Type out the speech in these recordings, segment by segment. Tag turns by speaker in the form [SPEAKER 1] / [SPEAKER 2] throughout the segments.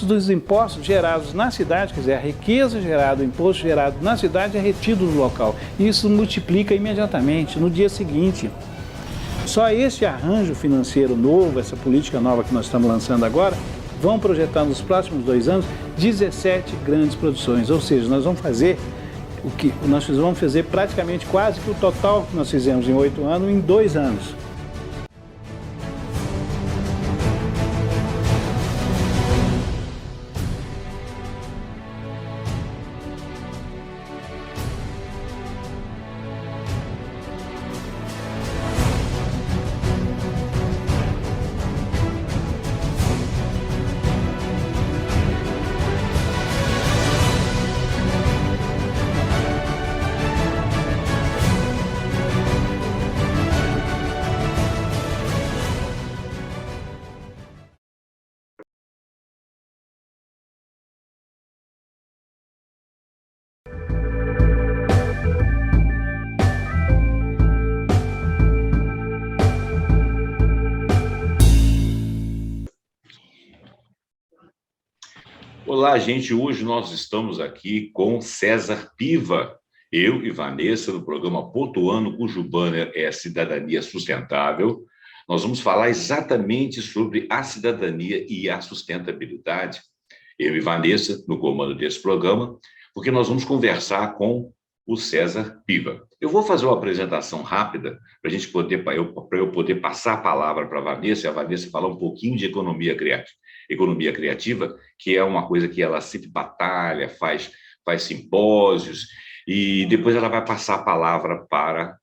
[SPEAKER 1] recursos dos impostos gerados na cidade, quer dizer, a riqueza gerada, o imposto gerado na cidade é retido no local. E isso multiplica imediatamente, no dia seguinte. Só esse arranjo financeiro novo, essa política nova que nós estamos lançando agora, vão projetar nos próximos 2 anos 17 grandes produções. Ou seja, nós vamos fazer praticamente quase que o total que nós fizemos em 8 anos, em 2 anos.
[SPEAKER 2] Olá, gente. Hoje nós estamos aqui com César Piva, eu e Vanessa, do programa Pontuando, cujo banner é Cidadania Sustentável. Nós vamos falar exatamente sobre a cidadania e a sustentabilidade, eu e Vanessa, no comando desse programa, porque nós vamos conversar com o César Piva. Eu vou fazer uma apresentação rápida para eu poder passar a palavra para a Vanessa, e a Vanessa falar um pouquinho de economia criativa. Economia criativa, que é uma coisa que ela sempre batalha, faz simpósios, e depois ela vai passar a palavra para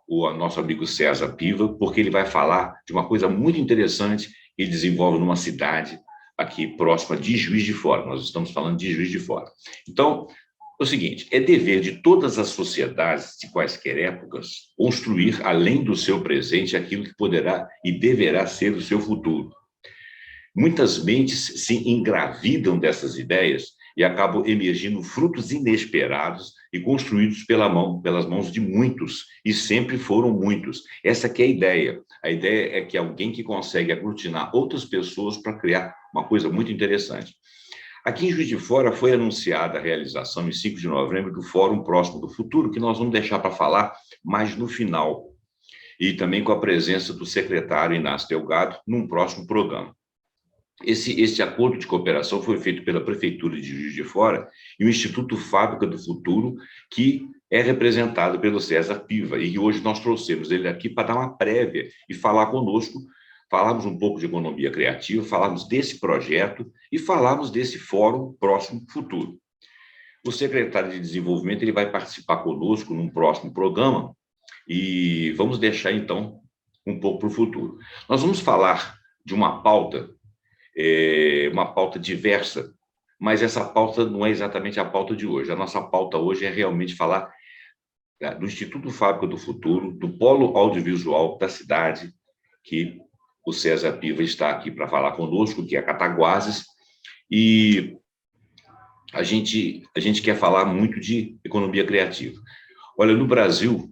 [SPEAKER 2] o nosso amigo César Piva, porque ele vai falar de uma coisa muito interessante que ele desenvolve numa cidade aqui próxima de Juiz de Fora. Nós estamos falando de Juiz de Fora. Então, é o seguinte, é dever de todas as sociedades de quaisquer épocas construir, além do seu presente, aquilo que poderá e deverá ser o seu futuro. Muitas mentes se engravidam dessas ideias e acabam emergindo frutos inesperados e construídos pelas mãos de muitos, e sempre foram muitos. Essa que é a ideia. A ideia é que alguém que consegue aglutinar outras pessoas para criar uma coisa muito interessante. Aqui em Juiz de Fora foi anunciada a realização, em 5 de novembro, do Fórum Próximo do Futuro, que nós vamos deixar para falar mais no final, e também com a presença do secretário Inácio Delgado, num próximo programa. Esse acordo de cooperação foi feito pela Prefeitura de Juiz de Fora e o Instituto Fábrica do Futuro, que é representado pelo César Piva, e hoje nós trouxemos ele aqui para dar uma prévia e falar conosco, falarmos um pouco de economia criativa, falarmos desse projeto e falarmos desse Fórum Próximo Futuro. O secretário de Desenvolvimento ele vai participar conosco num próximo programa e vamos deixar, então, um pouco para o futuro. Nós vamos falar de uma pauta diversa, mas essa pauta não é exatamente a pauta de hoje. A nossa pauta hoje é realmente falar do Instituto Fábrica do Futuro, do Polo Audiovisual da cidade, que o César Piva está aqui para falar conosco, que é Cataguases, e a gente quer falar muito de economia criativa. Olha, no Brasil,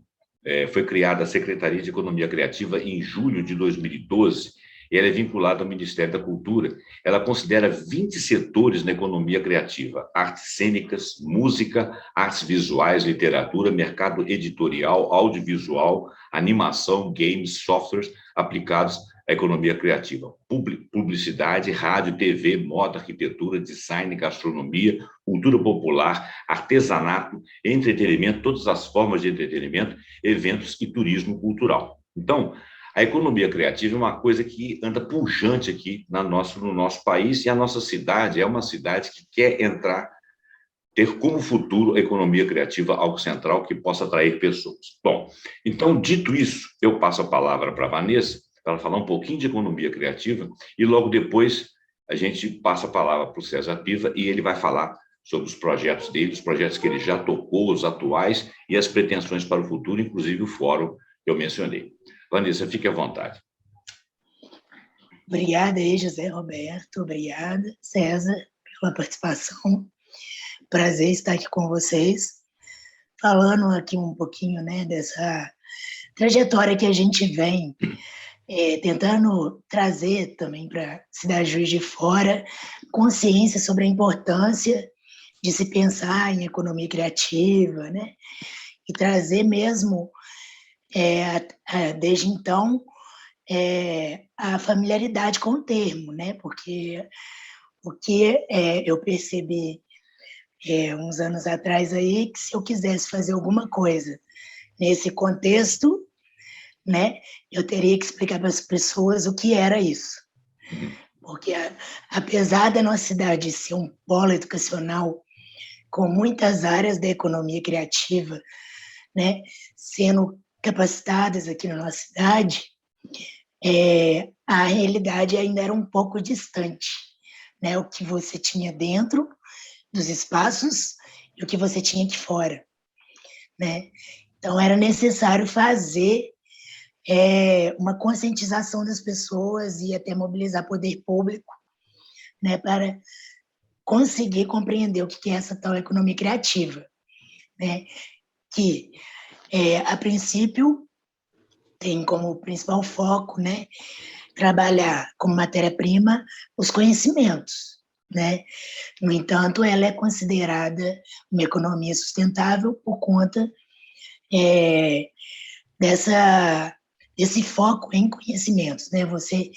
[SPEAKER 2] foi criada a Secretaria de Economia Criativa em julho de 2012, e ela é vinculada ao Ministério da Cultura. Ela considera 20 setores na economia criativa: artes cênicas, música, artes visuais, literatura, mercado editorial, audiovisual, animação, games, softwares aplicados à economia criativa, publicidade, rádio, TV, moda, arquitetura, design, gastronomia, cultura popular, artesanato, entretenimento, todas as formas de entretenimento, eventos e turismo cultural. Então, a economia criativa é uma coisa que anda pujante aqui no nosso país, e a nossa cidade é uma cidade que quer ter como futuro a economia criativa algo central que possa atrair pessoas. Bom, então, dito isso, eu passo a palavra para a Vanessa, para ela falar um pouquinho de economia criativa, e logo depois a gente passa a palavra para o César Piva, e ele vai falar sobre os projetos dele, os projetos que ele já tocou, os atuais, e as pretensões para o futuro, inclusive o fórum que eu mencionei. Vanessa, fique à vontade.
[SPEAKER 3] Obrigada aí, José Roberto. Obrigada, César, pela participação. Prazer estar aqui com vocês, falando aqui um pouquinho, né, dessa trajetória que a gente vem tentando trazer também para a cidade de Juiz de Fora consciência sobre a importância de se pensar em economia criativa, né? E trazer mesmo, desde então, a familiaridade com o termo, né? Porque o que eu percebi uns anos atrás aí, que se eu quisesse fazer alguma coisa nesse contexto, né, eu teria que explicar para as pessoas o que era isso. Porque, apesar da nossa cidade ser um polo educacional com muitas áreas da economia criativa, né, sendo capacitadas aqui na nossa cidade, a realidade ainda era um pouco distante, né, o que você tinha dentro dos espaços e o que você tinha aqui fora, né? Então, era necessário fazer uma conscientização das pessoas e até mobilizar poder público, né, para conseguir compreender o que é essa tal economia criativa, né, que, a princípio, tem como principal foco, né, trabalhar como matéria-prima os conhecimentos, né? No entanto, ela é considerada uma economia sustentável por conta desse foco em conhecimentos, né? Você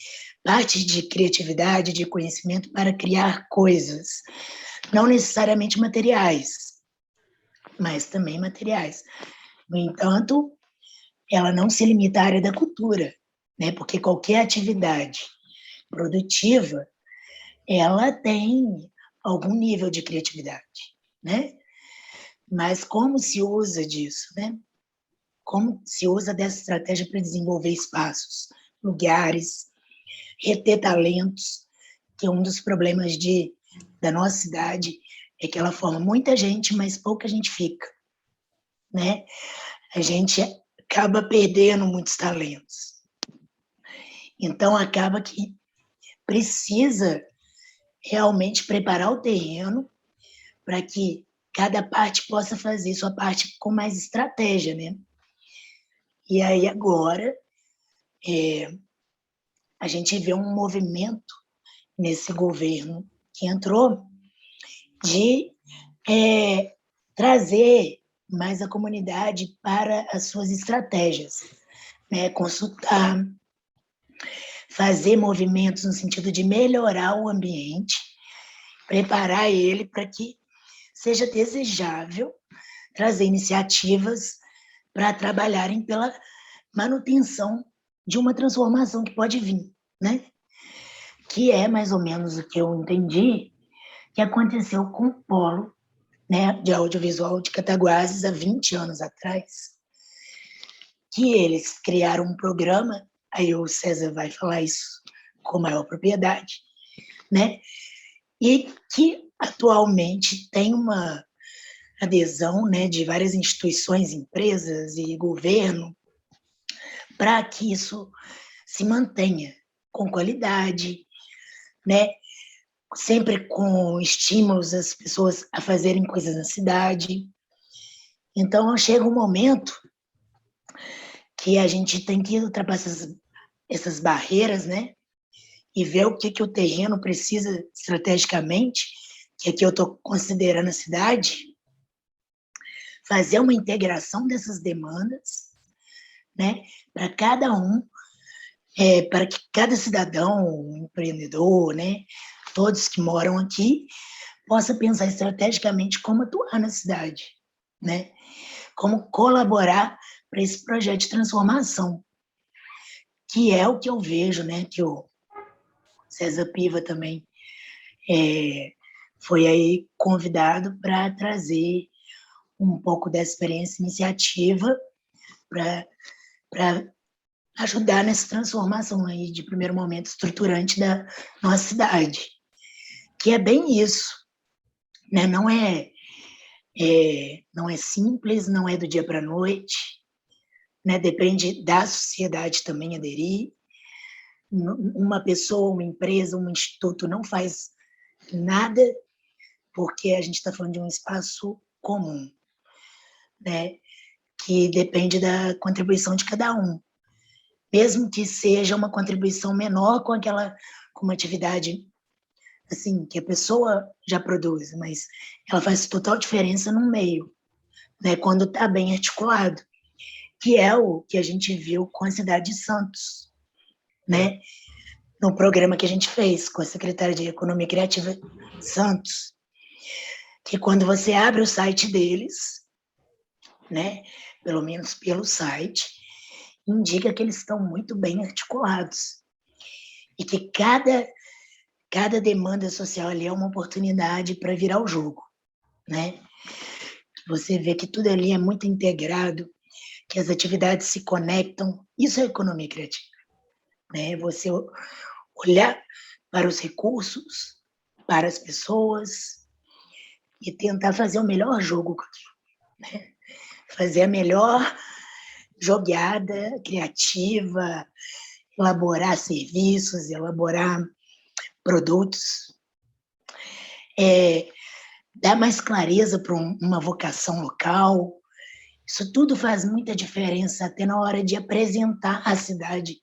[SPEAKER 3] parte de criatividade, de conhecimento para criar coisas, não necessariamente materiais, mas também materiais. No entanto, ela não se limita à área da cultura, né? Porque qualquer atividade produtiva, ela tem algum nível de criatividade, né? Mas como se usa disso, né? Como se usa dessa estratégia para desenvolver espaços, lugares, reter talentos, que é um dos problemas da nossa cidade, é que ela forma muita gente, mas pouca gente fica, né? A gente acaba perdendo muitos talentos. Então, acaba que precisa realmente preparar o terreno para que cada parte possa fazer sua parte com mais estratégia, né? E aí, agora, a gente vê um movimento nesse governo que entrou de trazer mais a comunidade para as suas estratégias, né? Consultar, fazer movimentos no sentido de melhorar o ambiente, preparar ele para que seja desejável trazer iniciativas para trabalharem pela manutenção de uma transformação que pode vir, né? Que é mais ou menos o que eu entendi que aconteceu com o Polo, né, de Audiovisual de Cataguases há 20 anos atrás, que eles criaram um programa, aí o César vai falar isso com maior propriedade, né, e que atualmente tem uma adesão, né, de várias instituições, empresas e governo para que isso se mantenha com qualidade, né, sempre com estímulos às pessoas a fazerem coisas na cidade. Então, chega um momento que a gente tem que ultrapassar essas barreiras, né? E ver o que o terreno precisa estrategicamente, que aqui eu estou considerando a cidade, fazer uma integração dessas demandas, né? Para cada um, para que cada cidadão, empreendedor, né? Todos que moram aqui, possa pensar estrategicamente como atuar na cidade, né? Como colaborar para esse projeto de transformação, que é o que eu vejo, né? Que o César Piva também foi aí convidado para trazer um pouco dessa experiência iniciativa para ajudar nessa transformação aí de primeiro momento estruturante da nossa cidade, que é bem isso, né? Não é simples, não é do dia para a noite, né? Depende da sociedade também aderir. Uma pessoa, uma empresa, um instituto não faz nada, porque a gente está falando de um espaço comum, né? Que depende da contribuição de cada um. mesmo que seja uma contribuição menor com uma atividade assim, que a pessoa já produz, mas ela faz total diferença no meio, né, quando está bem articulado, que é o que a gente viu com a cidade de Santos, né, no programa que a gente fez com a secretária de Economia Criativa Santos, que quando você abre o site deles, né, pelo menos pelo site, indica que eles estão muito bem articulados e que cada demanda social ali é uma oportunidade para virar o jogo, né? Você vê que tudo ali é muito integrado, que as atividades se conectam, isso é economia criativa, né? Você olhar para os recursos, para as pessoas e tentar fazer o melhor jogo com aquilo, né? Fazer a melhor jogada criativa, elaborar serviços, elaborar produtos, dar mais clareza para uma vocação local. Isso tudo faz muita diferença até na hora de apresentar a cidade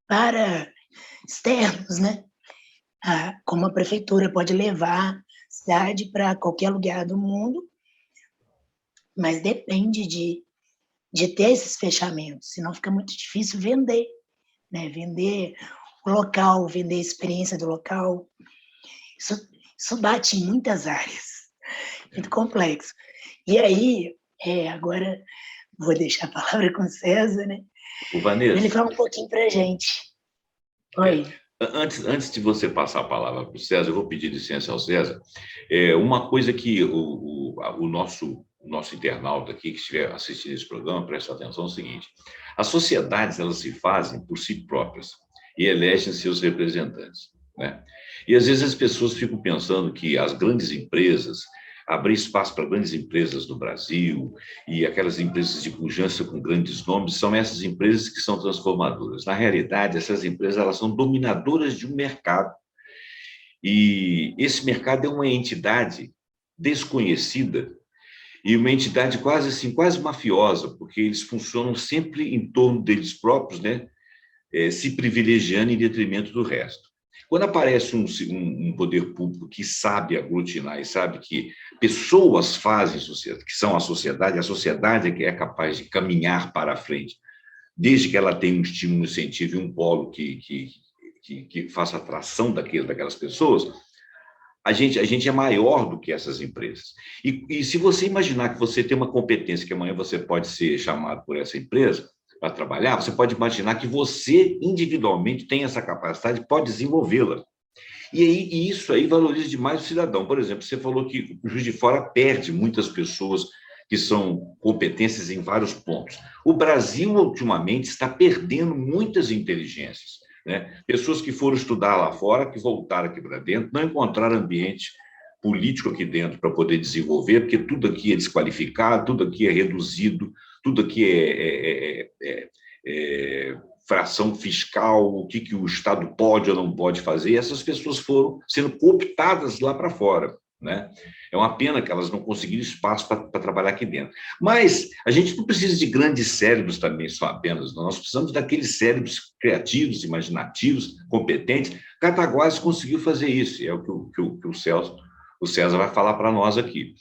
[SPEAKER 3] para externos, né? Como a prefeitura pode levar a cidade para qualquer lugar do mundo, mas depende de ter esses fechamentos, senão fica muito difícil vender, né? Vender o local, vender a experiência do local. Isso bate em muitas áreas, muito complexo. E aí, agora vou deixar a palavra com o César, né?
[SPEAKER 2] O Vanessa,
[SPEAKER 3] ele fala um pouquinho para a gente. Oi.
[SPEAKER 2] Antes de você passar a palavra para o César, eu vou pedir licença ao César. Uma coisa que o nosso internauta aqui que estiver assistindo esse programa, presta atenção, é o seguinte: as sociedades, elas se fazem por si próprias e elegem seus representantes, né? E às vezes as pessoas ficam pensando que as grandes empresas, abrir espaço para grandes empresas do Brasil e aquelas empresas de pujança com grandes nomes, são essas empresas que são transformadoras. Na realidade, essas empresas, elas são dominadoras de um mercado. E esse mercado é uma entidade desconhecida e uma entidade quase assim, quase mafiosa, porque eles funcionam sempre em torno deles próprios, né? Se privilegiando em detrimento do resto. Quando aparece um poder público que sabe aglutinar e sabe que pessoas fazem sociedade, que são a sociedade é que é capaz de caminhar para a frente, desde que ela tenha um estímulo, um incentivo e um polo que faça atração daquelas pessoas, a gente é maior do que essas empresas. E se você imaginar que você tem uma competência que amanhã você pode ser chamado por essa empresa para trabalhar, você pode imaginar que você, individualmente, tem essa capacidade, pode desenvolvê-la. E isso aí valoriza demais o cidadão. Por exemplo, você falou que o Juiz de Fora perde muitas pessoas que são competências em vários pontos. O Brasil, ultimamente, está perdendo muitas inteligências, né? Pessoas que foram estudar lá fora, que voltaram aqui para dentro, não encontraram ambiente político aqui dentro para poder desenvolver, porque tudo aqui é desqualificado, tudo aqui é reduzido, tudo aqui é fração fiscal, o que o Estado pode ou não pode fazer, e essas pessoas foram sendo cooptadas lá para fora, né? É uma pena que elas não conseguiram espaço para trabalhar aqui dentro. Mas a gente não precisa de grandes cérebros também, só apenas, nós precisamos daqueles cérebros criativos, imaginativos, competentes. Cataguases conseguiu fazer isso, é o que o César vai falar para nós aqui.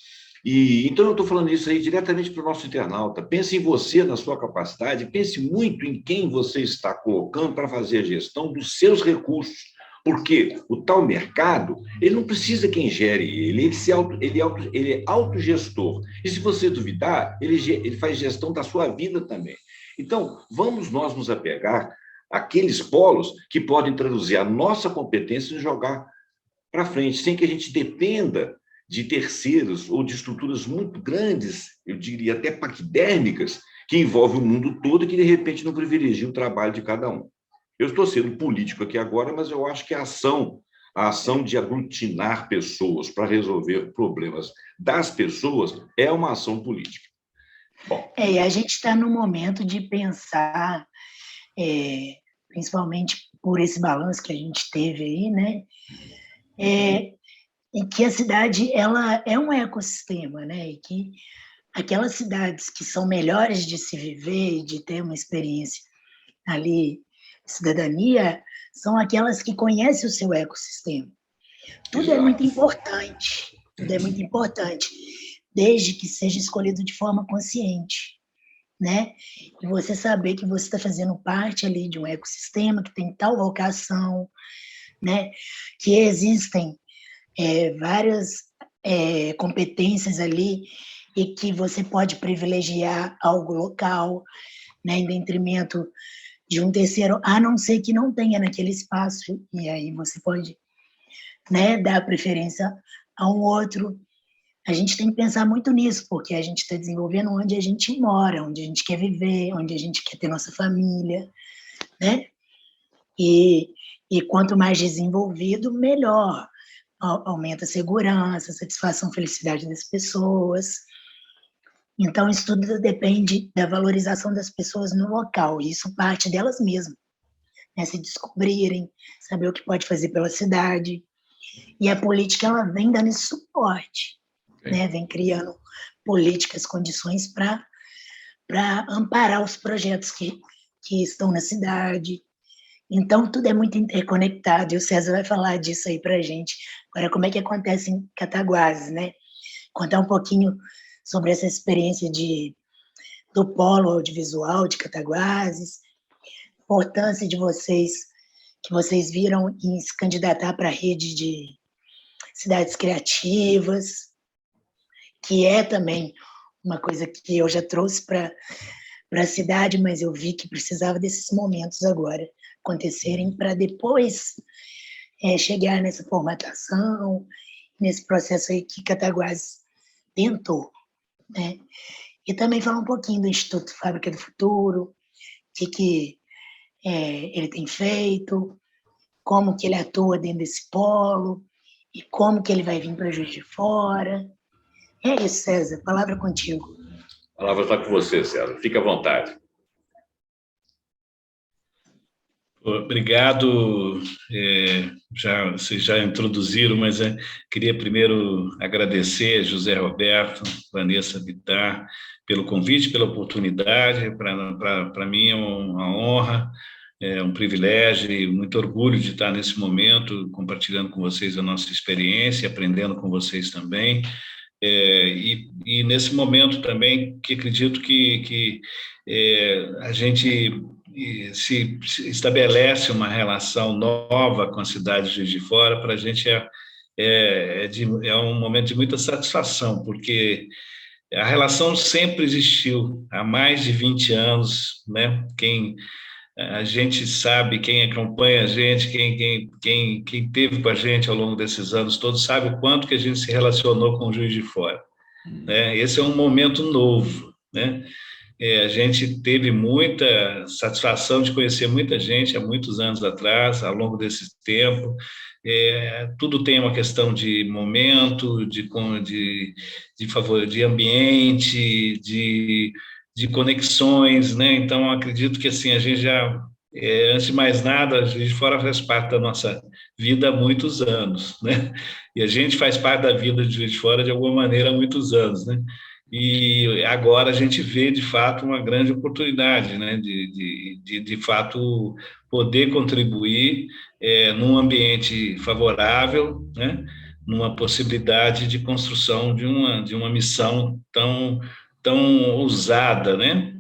[SPEAKER 2] Então, eu estou falando isso aí diretamente para o nosso internauta. Pense em você, na sua capacidade, pense muito em quem você está colocando para fazer a gestão dos seus recursos, porque o tal mercado, ele não precisa quem gere ele é autogestor. E se você duvidar, ele faz gestão da sua vida também. Então, vamos nós nos apegar àqueles polos que podem traduzir a nossa competência e jogar para frente, sem que a gente dependa de terceiros ou de estruturas muito grandes, eu diria até paquidérmicas, que envolvem o mundo todo e que, de repente, não privilegiam o trabalho de cada um. Eu estou sendo político aqui agora, mas eu acho que a ação de aglutinar pessoas para resolver problemas das pessoas é uma ação política.
[SPEAKER 3] Bom. E a gente está no momento de pensar, principalmente por esse balanço que a gente teve aí, né? Em que a cidade ela é um ecossistema, né? E que aquelas cidades que são melhores de se viver e de ter uma experiência ali, cidadania, são aquelas que conhecem o seu ecossistema. Tudo é muito importante, desde que seja escolhido de forma consciente, né? E você saber que você está fazendo parte ali de um ecossistema que tem tal vocação, né? Que existem várias competências ali e que você pode privilegiar algo local, né? Em detrimento de um terceiro, a não ser que não tenha naquele espaço, e aí você pode, né, dar preferência a um outro. A gente tem que pensar muito nisso, porque a gente está desenvolvendo onde a gente mora, onde a gente quer viver, onde a gente quer ter nossa família, né? E quanto mais desenvolvido, melhor. Aumenta a segurança, a satisfação, a felicidade das pessoas. Então, isso tudo depende da valorização das pessoas no local, e isso parte delas mesmas, né? Se descobrirem, saber o que pode fazer pela cidade. E a política, ela vem dando esse suporte, né? Vem criando políticas, condições para amparar os projetos que estão na cidade. Então, tudo é muito interconectado, e o César vai falar disso aí para a gente. Agora, como é que acontece em Cataguases, né? Contar um pouquinho sobre essa experiência do polo audiovisual de Cataguases, importância de vocês, que vocês viram em se candidatar para a rede de cidades criativas, que é também uma coisa que eu já trouxe para a cidade, mas eu vi que precisava desses momentos agora acontecerem para depois chegar nessa formatação, nesse processo aí que Cataguases tentou, né? E também falar um pouquinho do Instituto Fábrica do Futuro, o que ele tem feito, como que ele atua dentro desse polo, e como que ele vai vir para Juiz de Fora. É isso, César, palavra contigo.
[SPEAKER 2] A palavra está com você, César. Fique à vontade.
[SPEAKER 4] Obrigado. Vocês já introduziram, mas queria primeiro agradecer a José Roberto, Vanessa Bittar, pelo convite, pela oportunidade. Para mim é uma honra, um privilégio e muito orgulho de estar nesse momento compartilhando com vocês a nossa experiência, aprendendo com vocês também. E nesse momento também que acredito que a gente se estabelece uma relação nova com a cidade de Juiz de Fora. Para a gente é um momento de muita satisfação, porque a relação sempre existiu, há mais de 20 anos, né? A gente sabe, quem acompanha a gente, quem esteve com a gente ao longo desses anos todos, sabe o quanto que a gente se relacionou com o Juiz de Fora, né? Esse é um momento novo, né? A gente teve muita satisfação de conhecer muita gente há muitos anos atrás, ao longo desse tempo. Tudo tem uma questão de momento, de favor, de ambiente, de conexões, né? Então, acredito que assim, a gente já, antes de mais nada, a Juiz de Fora faz parte da nossa vida há muitos anos, né? E a gente faz parte da vida de Juiz de Fora de alguma maneira há muitos anos, né? E agora a gente vê, de fato, uma grande oportunidade, né? De fato, poder contribuir num ambiente favorável, né? Numa possibilidade de construção de uma missão tão ousada, né?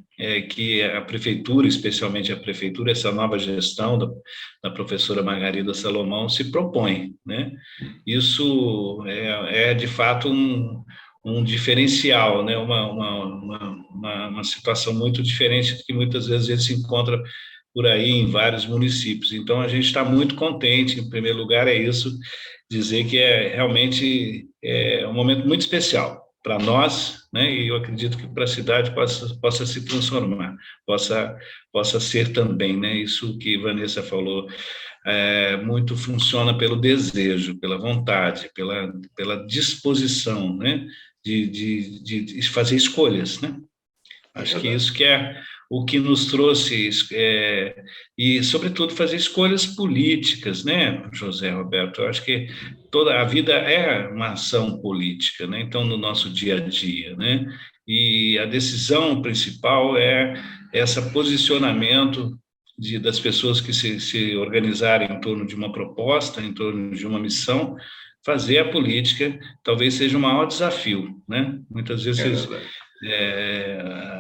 [SPEAKER 4] Que a prefeitura, especialmente a prefeitura, essa nova gestão da professora Margarida Salomão se propõe, né? Isso de fato um diferencial, né? Uma situação muito diferente do que muitas vezes a gente se encontra por aí em vários municípios. Então, a gente está muito contente, em primeiro lugar, é isso, dizer que realmente um momento muito especial para nós, né? E eu acredito que para a cidade possa se transformar, possa ser também, né? Isso que Vanessa falou, muito funciona pelo desejo, pela vontade, pela disposição, né? De fazer escolhas, né? Acho que isso que é o que nos trouxe, e, sobretudo, fazer escolhas políticas, né, José Roberto? Eu acho que toda a vida é uma ação política, né? Então, no nosso dia a dia, né? e a decisão principal é esse posicionamento das pessoas que se organizarem em torno de uma proposta, em torno de uma missão. Fazer a política talvez seja o maior desafio, né? Muitas vezes,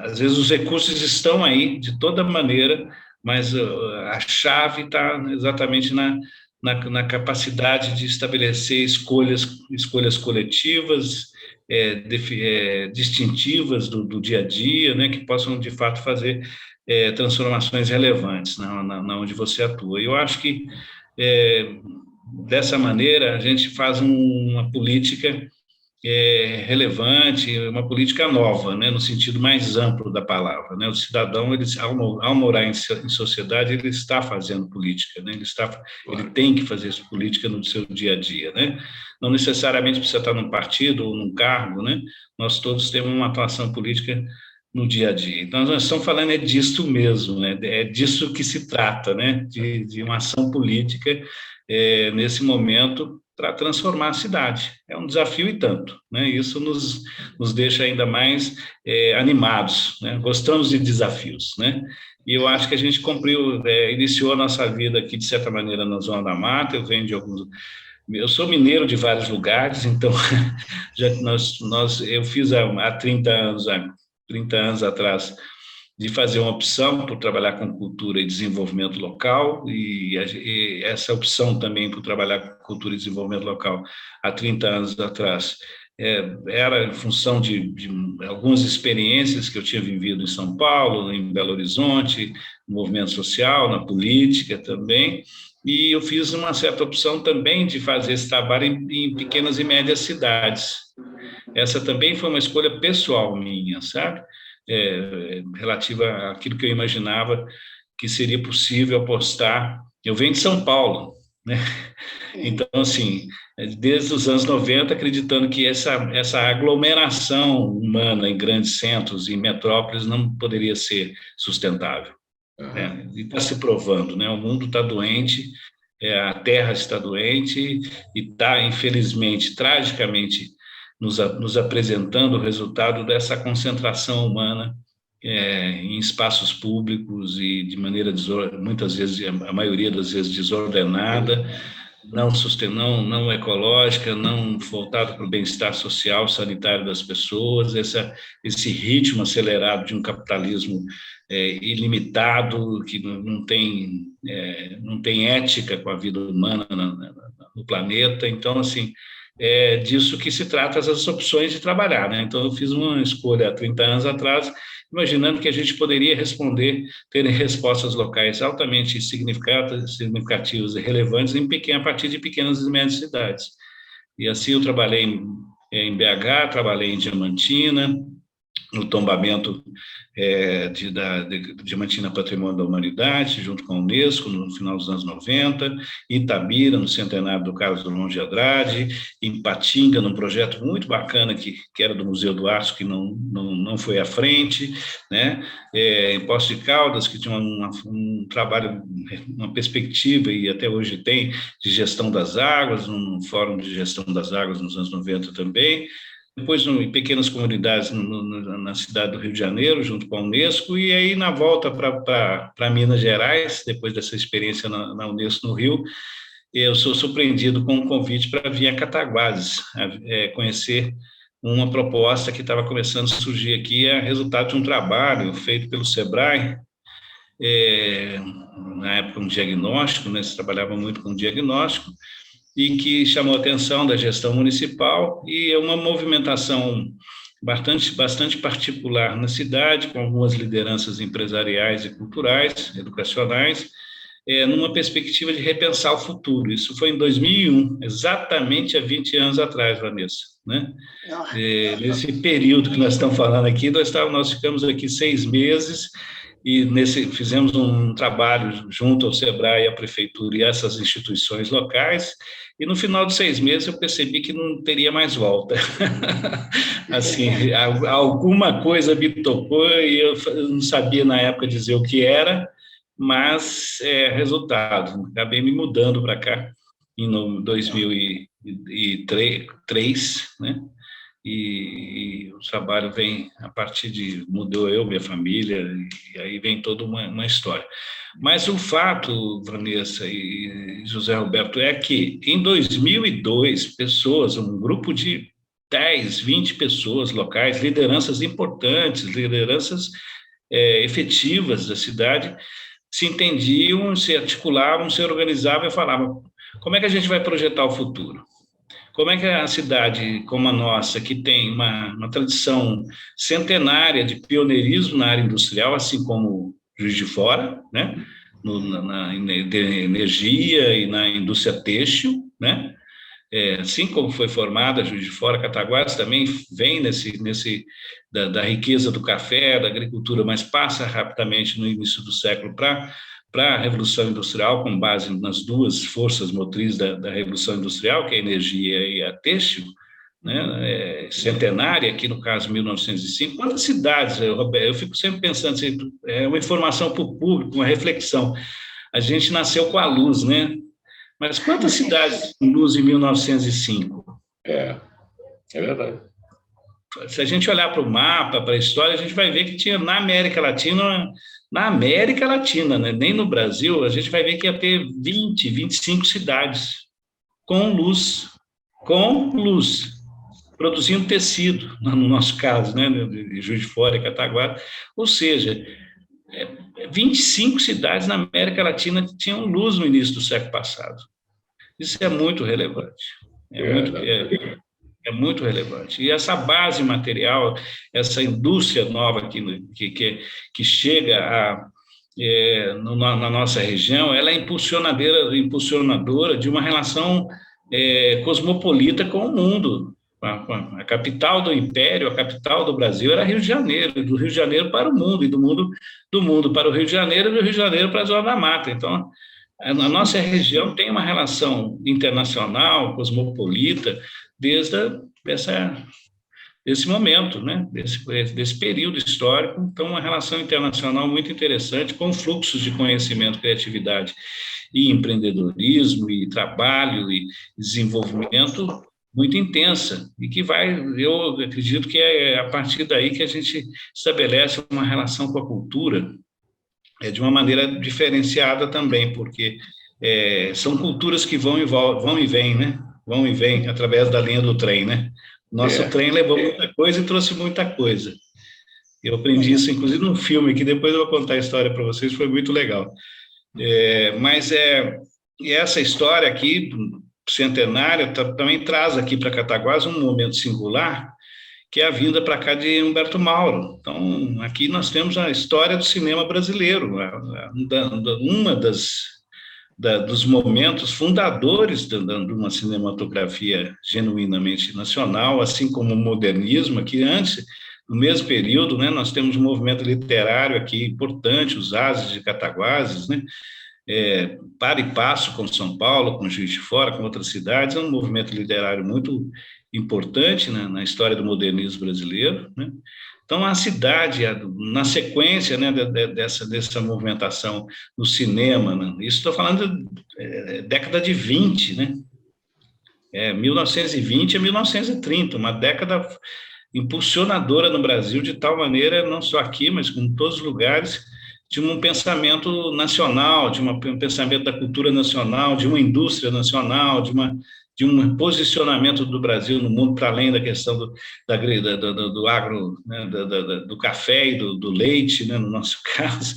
[SPEAKER 4] às vezes os recursos estão aí de toda maneira, mas a chave está exatamente na capacidade de estabelecer escolhas coletivas, distintivas do dia a dia, né, que possam, de fato, fazer transformações relevantes na onde você atua. E eu acho que, dessa maneira, a gente faz uma política relevante, uma política nova, né, no sentido mais amplo da palavra, né? O cidadão, ele, ao morar em sociedade, ele está fazendo política, né? Ele tem que fazer política no seu dia a dia, né? Não necessariamente precisa estar num partido ou num cargo, né? Nós todos temos uma atuação política no dia a dia. Então, nós estamos falando disso mesmo, né? É disso que se trata, né? De uma ação política nesse momento, para transformar a cidade. É um desafio e tanto, né? Isso nos deixa ainda mais animados, né? Gostamos de desafios, né? E eu acho que a gente iniciou a nossa vida aqui, de certa maneira, na Zona da Mata. Eu sou mineiro de vários lugares, então eu fiz há 30 anos atrás, de fazer uma opção por trabalhar com cultura e desenvolvimento local, e essa opção também por trabalhar com cultura e desenvolvimento local há 30 anos atrás era em função de algumas experiências que eu tinha vivido em São Paulo, em Belo Horizonte, no movimento social, na política também, e eu fiz uma certa opção também de fazer esse trabalho em pequenas e médias cidades. Essa também foi uma escolha pessoal minha, sabe? Relativa àquilo que eu imaginava que seria possível apostar. Eu venho de São Paulo, né? Então, assim, desde os anos 90, acreditando que essa aglomeração humana em grandes centros e metrópoles não poderia ser sustentável. Né? E está se provando, né? O mundo está doente, a Terra está doente e está, infelizmente, tragicamente, nos apresentando o resultado dessa concentração humana em espaços públicos e de maneira, muitas vezes, a maioria das vezes, desordenada, não ecológica, não voltada para o bem-estar social, sanitário das pessoas, esse ritmo acelerado de um capitalismo ilimitado, que não tem ética com a vida humana no planeta. Então, assim, é disso que se trata essas opções de trabalhar, né? Então, eu fiz uma escolha há 30 anos atrás, imaginando que a gente poderia ter respostas locais altamente significativas e relevantes a partir de pequenas e médias cidades. E assim eu trabalhei em BH, trabalhei em Diamantina, no tombamento de Diamantina Patrimônio da Humanidade, junto com a Unesco, no final dos anos 90, em Itabira, no centenário do Carlos Drummond de Andrade, em Patinga, num projeto muito bacana que era do Museu do Aço, que não foi à frente, né? Em Poços de Caldas, que tinha um trabalho, uma perspectiva, e até hoje tem, de gestão das águas, num fórum de gestão das águas nos anos 90 também. Depois em pequenas comunidades na cidade do Rio de Janeiro, junto com a Unesco, e aí na volta para Minas Gerais, depois dessa experiência na Unesco no Rio, eu sou surpreendido com um convite para vir a Cataguases, conhecer uma proposta que estava começando a surgir aqui, resultado de um trabalho feito pelo SEBRAE, na época um diagnóstico, né, se trabalhava muito com diagnóstico, e que chamou a atenção da gestão municipal, e é uma movimentação bastante particular na cidade, com algumas lideranças empresariais e culturais, educacionais, numa perspectiva de repensar o futuro. Isso foi em 2001, exatamente há 20 anos atrás, Vanessa, né? Nesse período que nós estamos falando aqui, nós ficamos aqui 6 meses, e fizemos um trabalho junto ao SEBRAE, à Prefeitura e a essas instituições locais, e no final de 6 meses eu percebi que não teria mais volta. Assim, alguma coisa me tocou e eu não sabia na época dizer o que era, mas resultado, acabei me mudando para cá em 2003, né? e o trabalho vem a partir de mudou eu, minha família, e aí vem toda uma história. Mas o fato, Vanessa e José Roberto, é que em 2002, pessoas, um grupo de 10, 20 pessoas locais, lideranças importantes, lideranças efetivas da cidade, se entendiam, se articulavam, se organizavam e falavam: como é que a gente vai projetar o futuro? Como é que a cidade como a nossa, que tem uma tradição centenária de pioneirismo na área industrial, assim como Juiz de Fora, né? Na energia e na indústria têxtil, né? Assim como foi formada Juiz de Fora, Cataguases também vem da riqueza do café, da agricultura, mas passa rapidamente no início do século para a Revolução Industrial, com base nas duas forças motrizes da Revolução Industrial, que é a energia e a têxtil, né? Centenária, aqui no caso 1905. Quantas cidades, Roberto? Eu fico sempre pensando, é uma informação para o público, uma reflexão. A gente nasceu com a luz, né? Mas quantas cidades com luz em 1905?
[SPEAKER 2] É verdade.
[SPEAKER 4] Se a gente olhar para o mapa, para a história, a gente vai ver que tinha na América Latina, né, nem no Brasil, a gente vai ver que ia ter 20, 25 cidades com luz, produzindo tecido, no nosso caso, né, de Juiz de Fora e Cataguases. Ou seja, 25 cidades na América Latina tinham luz no início do século passado. Isso é muito relevante. É muito relevante. E essa base material, essa indústria nova que chega na nossa região, ela é impulsionadora de uma relação cosmopolita com o mundo. A capital do Império, a capital do Brasil era Rio de Janeiro, do Rio de Janeiro para o mundo, e do mundo para o Rio de Janeiro, e do Rio de Janeiro para a Zona da Mata. Então, a nossa região tem uma relação internacional, cosmopolita, desde esse momento, né? desse período histórico. Então, uma relação internacional muito interessante, com fluxos de conhecimento, criatividade e empreendedorismo, e trabalho e desenvolvimento muito intensa, e que eu acredito que é a partir daí que a gente estabelece uma relação com a cultura de uma maneira diferenciada também, porque são culturas que vão e vêm, né? Vão e vêm através da linha do trem, né? Nosso trem levou muita coisa e trouxe muita coisa. Eu aprendi isso, inclusive, num filme, que depois eu vou contar a história para vocês, foi muito legal. E essa história aqui, centenária, também traz aqui para Cataguases um momento singular, que é a vinda para cá de Humberto Mauro. Então, aqui nós temos a história do cinema brasileiro, dos momentos fundadores de uma cinematografia genuinamente nacional, assim como o modernismo. Aqui antes, no mesmo período, né, nós temos um movimento literário aqui importante, os Ases de Cataguases, né, para e passo com São Paulo, com Juiz de Fora, com outras cidades. É um movimento literário muito importante, né, na história do modernismo brasileiro, né? Então, a cidade, na sequência, né, dessa movimentação no cinema, né, isso estou falando década de 20, né? 1920 a 1930, uma década impulsionadora no Brasil, de tal maneira, não só aqui, mas em todos os lugares, de um pensamento nacional, um pensamento da cultura nacional, de uma indústria nacional, de um posicionamento do Brasil no mundo, para além da questão do agro, né, do café e do leite, né, no nosso caso,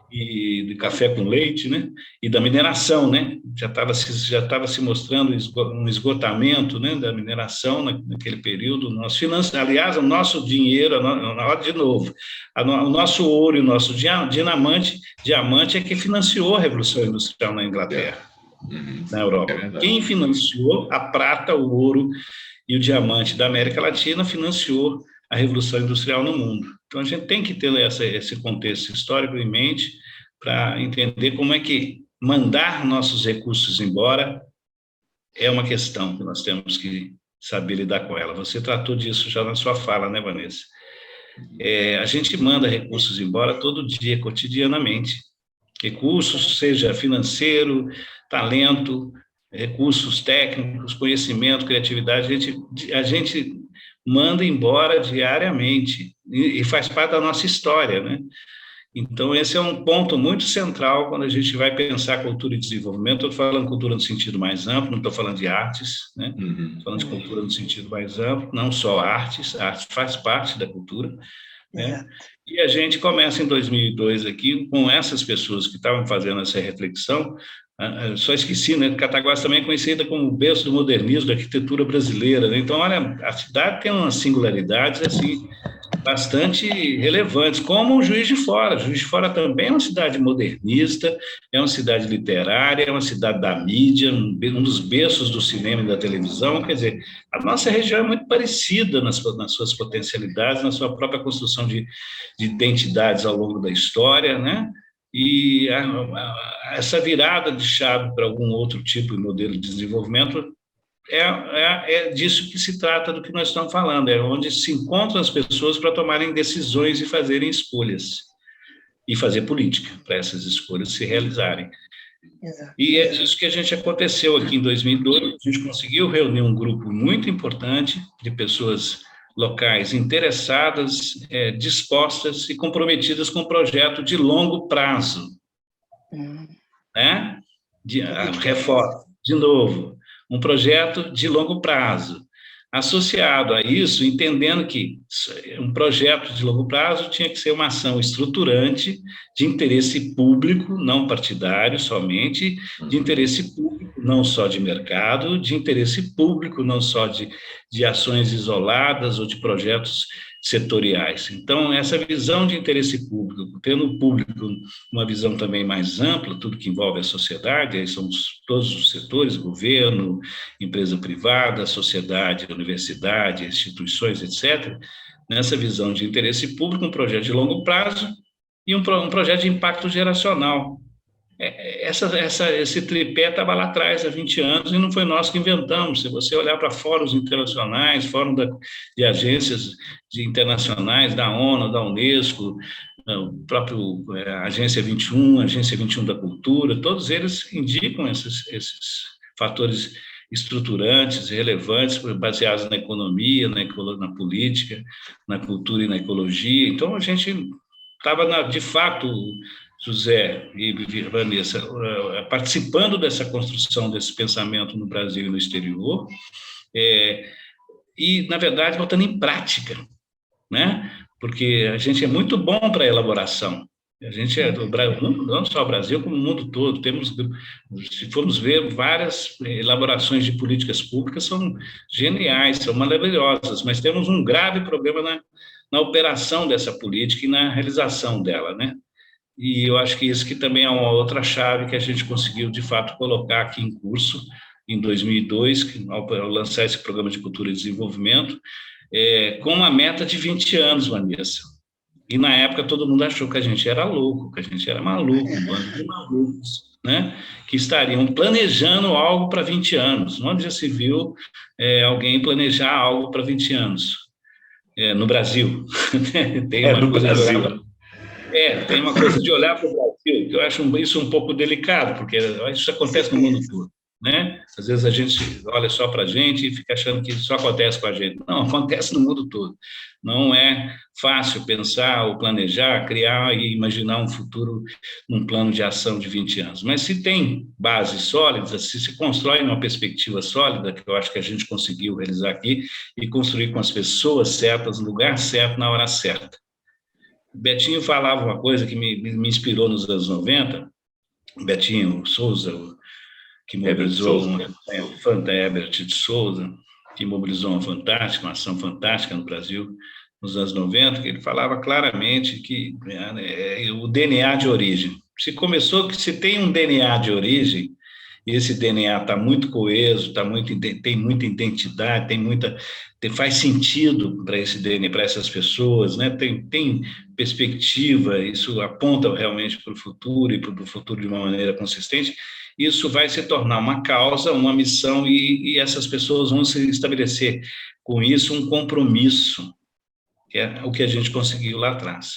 [SPEAKER 4] e do café com leite, né, e da mineração, né, já estava se mostrando um esgotamento, né, da mineração naquele período. Aliás, o nosso dinheiro, de novo, o nosso ouro e o nosso diamante é que financiou a Revolução Industrial na Inglaterra. Na Europa. Quem financiou a prata, o ouro e o diamante da América Latina financiou a Revolução Industrial no mundo. Então, a gente tem que ter esse contexto histórico em mente para entender como é que mandar nossos recursos embora é uma questão que nós temos que saber lidar com ela. Você tratou disso já na sua fala, né, Vanessa? A gente manda recursos embora todo dia, cotidianamente. Recursos, seja financeiro, talento, recursos técnicos, conhecimento, criatividade, a gente manda embora diariamente e faz parte da nossa história, né? Então, esse é um ponto muito central quando a gente vai pensar cultura e desenvolvimento. Estou falando cultura no sentido mais amplo, não estou falando de artes, né? Estou falando de cultura no sentido mais amplo, não só artes, a arte faz parte da cultura, né? E a gente começa em 2002 aqui com essas pessoas que estavam fazendo essa reflexão. Só esqueci, né? Cataguases também é conhecida como o berço do modernismo da arquitetura brasileira, né? Então, olha, a cidade tem umas singularidades assim bastante relevantes, como o Juiz de Fora. Juiz de Fora também é uma cidade modernista, é uma cidade literária, é uma cidade da mídia, um dos berços do cinema e da televisão. Quer dizer, a nossa região é muito parecida nas suas potencialidades, na sua própria construção de identidades ao longo da história, né? E essa virada de chave para algum outro tipo de modelo de desenvolvimento é disso que se trata, do que nós estamos falando, é onde se encontram as pessoas para tomarem decisões e fazerem escolhas, e fazer política para essas escolhas se realizarem. Exato. E é isso que a gente aconteceu aqui em 2002, a gente conseguiu reunir um grupo muito importante de pessoas locais interessadas, dispostas e comprometidas com um projeto de longo prazo, né? Reforço, de novo, um projeto de longo prazo. Associado a isso, entendendo que um projeto de longo prazo tinha que ser uma ação estruturante de interesse público, não partidário somente, de interesse público, não só de mercado, de interesse público, não só de ações isoladas ou de projetos setoriais. Então, essa visão de interesse público, tendo o público uma visão também mais ampla, tudo que envolve a sociedade, aí são todos os setores, governo, empresa privada, sociedade, universidade, instituições, etc., nessa visão de interesse público, um projeto de longo prazo e um projeto de impacto geracional. Esse tripé estava lá atrás, há 20 anos, e não foi nós que inventamos. Se você olhar para fóruns internacionais, fórum de agências internacionais, da ONU, da Unesco, o próprio Agência 21 da Cultura, todos eles indicam esses fatores estruturantes, relevantes, baseados na economia, na política, na cultura e na ecologia. Então, a gente estava, de fato, José e Vanessa, participando dessa construção desse pensamento no Brasil e no exterior, e, na verdade, botando em prática, né? Porque a gente é muito bom para a elaboração. A gente não só o Brasil, como o mundo todo. Se formos ver, várias elaborações de políticas públicas são geniais, são maravilhosas, mas temos um grave problema na operação dessa política e na realização dela, né? E eu acho que isso que também é uma outra chave que a gente conseguiu, de fato, colocar aqui em curso, em 2002, ao lançar esse programa de cultura e desenvolvimento, com uma meta de 20 anos, Vanessa. E, na época, todo mundo achou que a gente era louco, que a gente era maluco, um bando de malucos, né? Que estariam planejando algo para 20 anos. Onde já se viu alguém planejar algo para 20 anos? No Brasil.
[SPEAKER 2] No Brasil.
[SPEAKER 4] Tem uma coisa de olhar para o Brasil, que eu acho isso um pouco delicado, porque isso acontece no mundo todo, né? Às vezes a gente olha só para a gente e fica achando que isso só acontece com a gente. Não, acontece no mundo todo. Não é fácil pensar ou planejar, criar e imaginar um futuro num plano de ação de 20 anos. Mas se tem bases sólidas, se constrói uma perspectiva sólida, que eu acho que a gente conseguiu realizar aqui, e construir com as pessoas certas, no lugar certo, na hora certa. Betinho falava uma coisa que me inspirou nos anos 90, Betinho Souza, que mobilizou Herbert de Souza, que mobilizou uma ação fantástica no Brasil nos anos 90, que ele falava claramente que o DNA de origem. Se tem um DNA de origem, e esse DNA está muito coeso, tem muita identidade, faz sentido para esse DNA, para essas pessoas, né? Tem perspectiva, isso aponta realmente para o futuro e para o futuro de uma maneira consistente. Isso vai se tornar uma causa, uma missão, e essas pessoas vão se estabelecer com isso um compromisso, que é o que a gente conseguiu lá atrás.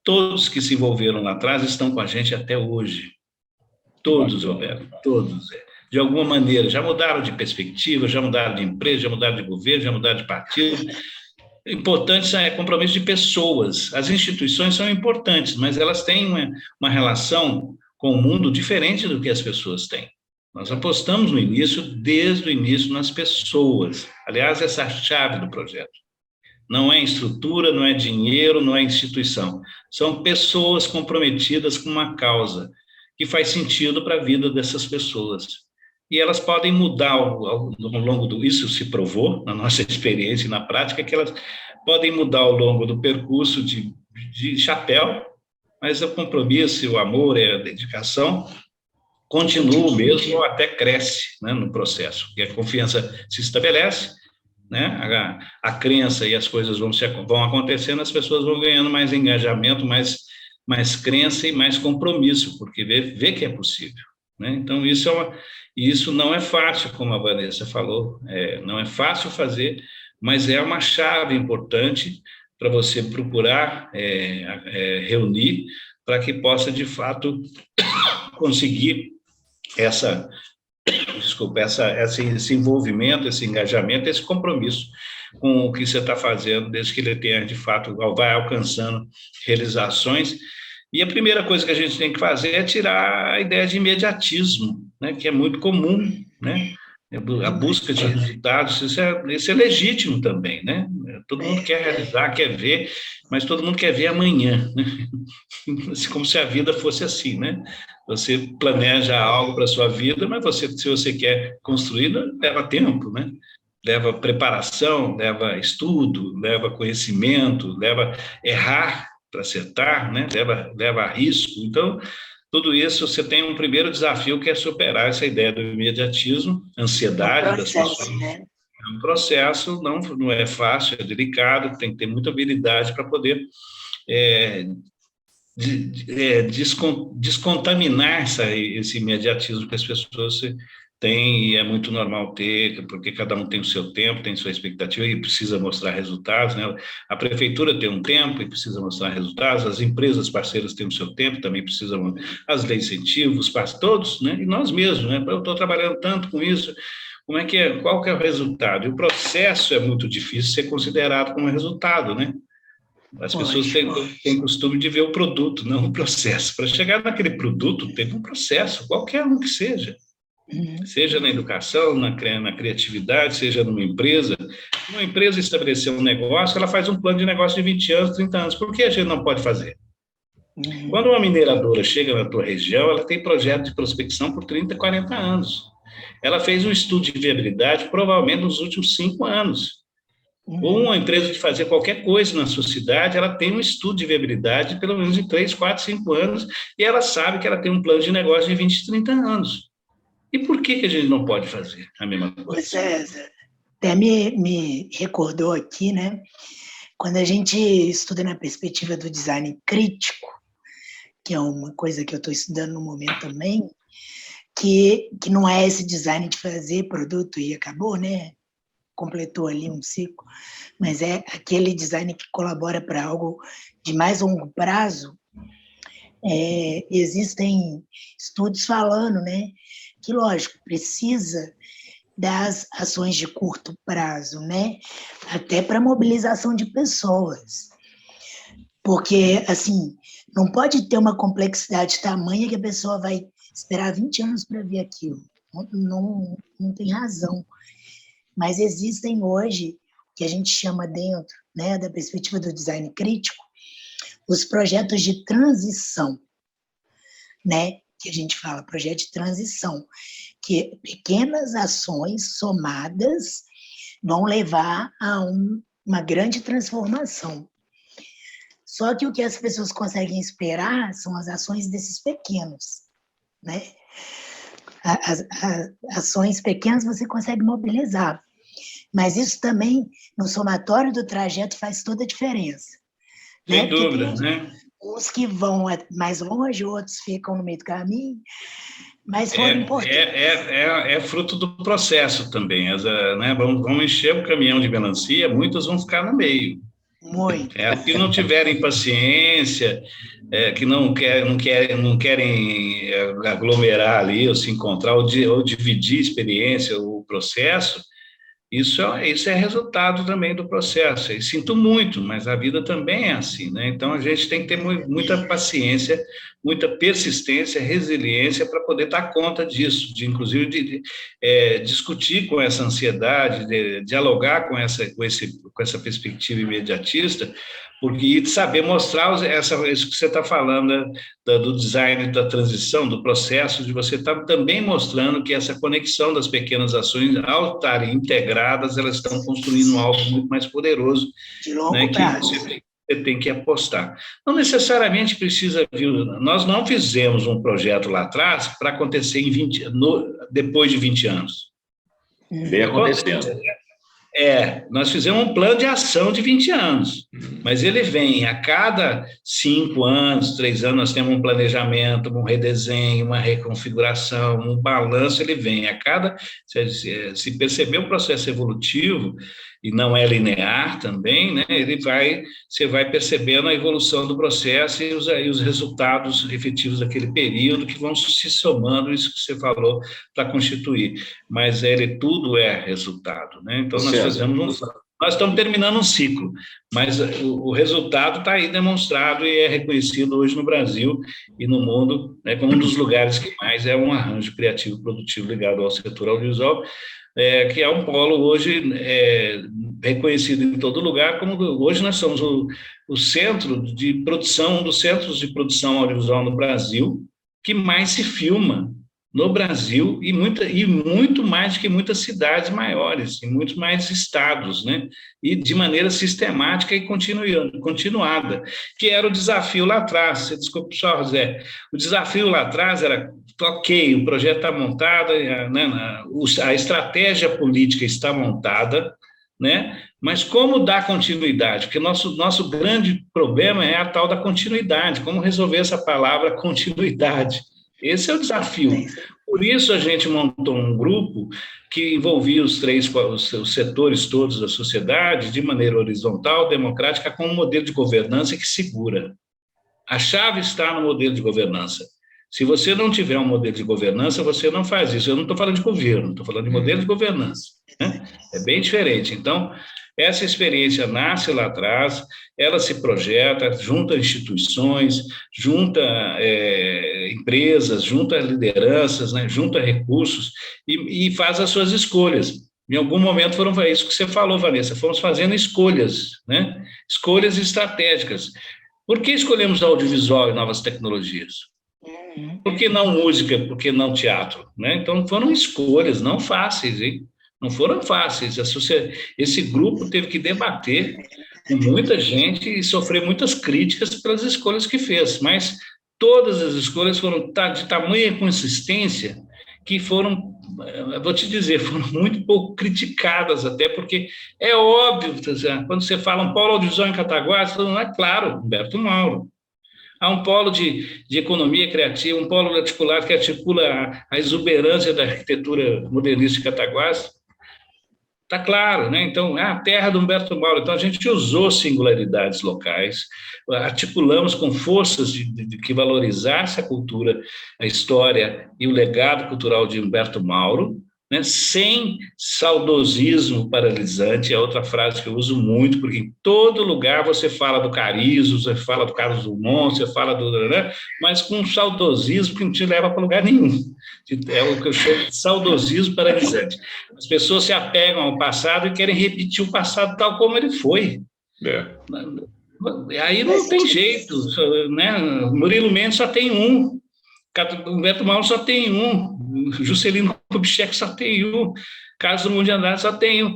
[SPEAKER 4] Todos que se envolveram lá atrás estão com a gente até hoje. Todos, Roberto, todos. de alguma maneira, já mudaram de perspectiva, já mudaram de empresa, já mudaram de governo, já mudaram de partido. Importante é compromisso de pessoas. As instituições são importantes, mas elas têm uma relação com o mundo diferente do que as pessoas têm. Nós apostamos no início, desde o início, nas pessoas. Aliás, essa é a chave do projeto. Não é estrutura, não é dinheiro, não é instituição. São pessoas comprometidas com uma causa que faz sentido para a vida dessas pessoas. E elas podem mudar ao longo do... Isso se provou na nossa experiência e na prática, que elas podem mudar ao longo do percurso de chapéu, mas o compromisso, o amor e a dedicação continua o mesmo ou até cresce, né, no processo, porque a confiança se estabelece, né, a crença e as coisas vão acontecendo, as pessoas vão ganhando mais engajamento, mais crença e mais compromisso, porque vê que é possível, né? Então, isso não é fácil, como a Vanessa falou, não é fácil fazer, mas é uma chave importante para você procurar reunir, para que possa, de fato, conseguir esse envolvimento, esse engajamento, esse compromisso com o que você está fazendo, desde que ele tenha, de fato, vai alcançando realizações. E a primeira coisa que a gente tem que fazer é tirar a ideia de imediatismo, né, que é muito comum, né? A busca de resultados, isso é legítimo também, né? Todo mundo quer realizar, quer ver, mas todo mundo quer ver amanhã, né? Como se a vida fosse assim, né? Você planeja algo para a sua vida, mas se você quer construir, leva tempo, né? Leva preparação, leva estudo, leva conhecimento, leva errar para acertar, né? Leva risco. Então, tudo isso, você tem um primeiro desafio, que é superar essa ideia do imediatismo, ansiedade das pessoas. Né? É um processo, não é fácil, é delicado, tem que ter muita habilidade para poder descontaminar esse imediatismo que as pessoas têm, e é muito normal ter, porque cada um tem o seu tempo, tem sua expectativa e precisa mostrar resultados, né? A prefeitura tem um tempo e precisa mostrar resultados, as empresas parceiras têm o seu tempo, também precisam, as leis de incentivos, todos, né? E nós mesmos, né? Eu estou trabalhando tanto com isso, qual que é o resultado? E o processo é muito difícil ser considerado como resultado, né? As pessoas têm costume de ver o produto, não o processo. Para chegar naquele produto, teve um processo, qualquer um que seja. Seja na educação, na criatividade, seja numa empresa. Uma empresa estabeleceu um negócio, ela faz um plano de negócio de 20 anos, 30 anos. Por que a gente não pode fazer? Quando uma mineradora chega na tua região, ela tem projeto de prospecção por 30, 40 anos. Ela fez um estudo de viabilidade, provavelmente, nos últimos 5 anos. Ou uma empresa de fazer qualquer coisa na sua cidade, ela tem um estudo de viabilidade, pelo menos de 3, 4, 5 anos, e ela sabe que ela tem um plano de negócio de 20, 30 anos. E por que a gente não pode fazer a mesma coisa?
[SPEAKER 3] César, até me recordou aqui, né? Quando a gente estuda na perspectiva do design crítico, que é uma coisa que eu estou estudando no momento também, que não é esse design de fazer produto e acabou, né? Completou ali um ciclo, mas é aquele design que colabora para algo de mais longo prazo. Existem estudos falando, né? Que, lógico, precisa das ações de curto prazo, né? Até para mobilização de pessoas. Porque, assim, não pode ter uma complexidade tamanha que a pessoa vai esperar 20 anos para ver aquilo. Não tem razão. Mas existem hoje, que a gente chama dentro, né, da perspectiva do design crítico, os projetos de transição, né? Que a gente fala, projeto de transição, que pequenas ações somadas vão levar a uma grande transformação. Só que o que as pessoas conseguem esperar são as ações desses pequenos, né? As ações pequenas você consegue mobilizar, mas isso também, no somatório do trajeto, faz toda a diferença.
[SPEAKER 4] Sem dúvida, né?
[SPEAKER 3] Uns que vão mais longe, outros ficam no meio do caminho, mas foram importantes.
[SPEAKER 4] É fruto do processo também. Né? Vamos encher o caminhão de melancia, muitos vão ficar no meio.
[SPEAKER 3] Muito.
[SPEAKER 4] Que não tiverem paciência, que não querem aglomerar ali, ou se encontrar, ou dividir a experiência, o processo, isso é resultado também do processo. E sinto muito, mas a vida também é assim, né? Então, a gente tem que ter muita paciência, muita persistência, resiliência para poder dar conta disso, inclusive, discutir com essa ansiedade, dialogar com essa perspectiva imediatista, porque saber mostrar isso que você está falando, do design, da transição, do processo, de você estar também mostrando que essa conexão das pequenas ações, ao estarem integradas, elas estão construindo algo muito mais poderoso,
[SPEAKER 3] de longo
[SPEAKER 4] né,
[SPEAKER 3] prazo.
[SPEAKER 4] que você tem que apostar. Não necessariamente precisa vir. Nós não fizemos um projeto lá atrás para acontecer depois de 20 anos.
[SPEAKER 2] Vem acontecendo.
[SPEAKER 4] Nós fizemos um plano de ação de 20 anos, mas ele vem a cada 5 anos, 3 anos, nós temos um planejamento, um redesenho, uma reconfiguração, um balanço, ele vem a cada... Se perceber o processo evolutivo, e não é linear também, né? Você vai percebendo a evolução do processo e os resultados efetivos daquele período que vão se somando, isso que você falou, para constituir. Mas tudo é resultado, né? Então, nós estamos terminando um ciclo, mas o resultado está aí demonstrado e é reconhecido hoje no Brasil e no mundo, né, como um dos lugares que mais é um arranjo criativo produtivo ligado ao setor audiovisual, que é um polo hoje reconhecido em todo lugar, como hoje nós somos o centro de produção, um dos centros de produção audiovisual no Brasil, que mais se filma no Brasil e muito mais do que muitas cidades maiores, em muitos mais estados, né? E de maneira sistemática e continuada, que era o desafio lá atrás. Desculpe, só, José. O desafio lá atrás era, ok, o projeto está montado, né, a estratégia política está montada, né? Mas como dar continuidade? Porque nosso grande problema é a tal da continuidade, como resolver essa palavra continuidade. Esse é o desafio. Por isso, a gente montou um grupo que envolvia os setores todos da sociedade, de maneira horizontal, democrática, com um modelo de governança que segura. A chave está no modelo de governança. Se você não tiver um modelo de governança, você não faz isso. Eu não estou falando de governo, estou falando de modelo de governança, né? É bem diferente. Então, essa experiência nasce lá atrás, ela se projeta, junta instituições, junta empresas, junta lideranças, né, junta recursos e faz as suas escolhas. Em algum momento foram isso que você falou, Vanessa, fomos fazendo escolhas, né? Escolhas estratégicas. Por que escolhemos audiovisual e novas tecnologias? Por que não música? Por que não teatro? Né? Então, foram escolhas não fáceis, hein? Não foram fáceis. Esse grupo teve que debater com muita gente e sofrer muitas críticas pelas escolhas que fez, mas todas as escolhas foram de tamanha consistência que foram, vou te dizer, foram muito pouco criticadas, até porque é óbvio, quando você fala um polo audiovisual em Cataguases, não é claro, Humberto Mauro. Há um polo de economia criativa, um polo articulado que articula a exuberância da arquitetura modernista de Cataguases. Está claro, né? Então, a terra do Humberto Mauro. Então, a gente usou singularidades locais, articulamos com forças que valorizassem a cultura, a história e o legado cultural de Humberto Mauro, né? Sem saudosismo paralisante, é outra frase que eu uso muito, porque em todo lugar você fala do Carizo, você fala do Carlos Drummond, você fala né? Mas com um saudosismo que não te leva para lugar nenhum. É o que eu chamo de saudosismo paralisante. As pessoas se apegam ao passado e querem repetir o passado tal como ele foi. Aí não tem jeito, né? Murilo Mendes só tem um, Humberto Mauro só tem um, Juscelino Kubitschek só tem um, Carlos Drummond de Andrade só tem um.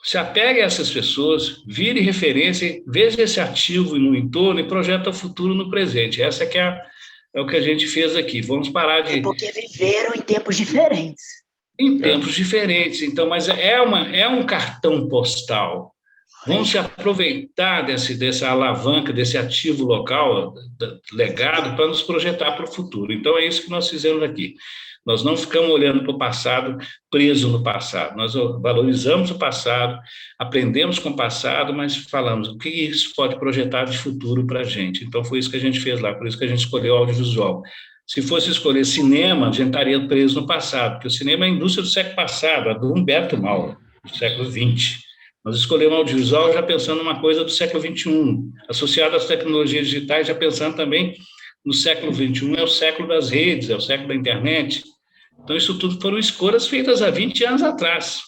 [SPEAKER 4] Se apegue a essas pessoas, vire referência, veja esse ativo no entorno e projeta o futuro no presente. Essa que é o que a gente fez aqui. Vamos parar de...
[SPEAKER 3] Porque viveram em tempos diferentes.
[SPEAKER 4] Em tempos diferentes. Então, mas é um cartão postal. Vamos se aproveitar dessa alavanca, desse ativo local, legado, para nos projetar para o futuro. Então, é isso que nós fizemos aqui. Nós não ficamos olhando para o passado, preso no passado. Nós valorizamos o passado, aprendemos com o passado, mas falamos o que isso pode projetar de futuro para a gente. Então, foi isso que a gente fez lá, por isso que a gente escolheu audiovisual. Se fosse escolher cinema, a gente estaria preso no passado, porque o cinema é a indústria do século passado, a do Humberto Mauro, do século XX. Nós escolhemos audiovisual já pensando numa coisa do século XXI, associado às tecnologias digitais, já pensando também no século XXI, é o século das redes, é o século da internet. Então, isso tudo foram escolhas feitas há 20 anos atrás.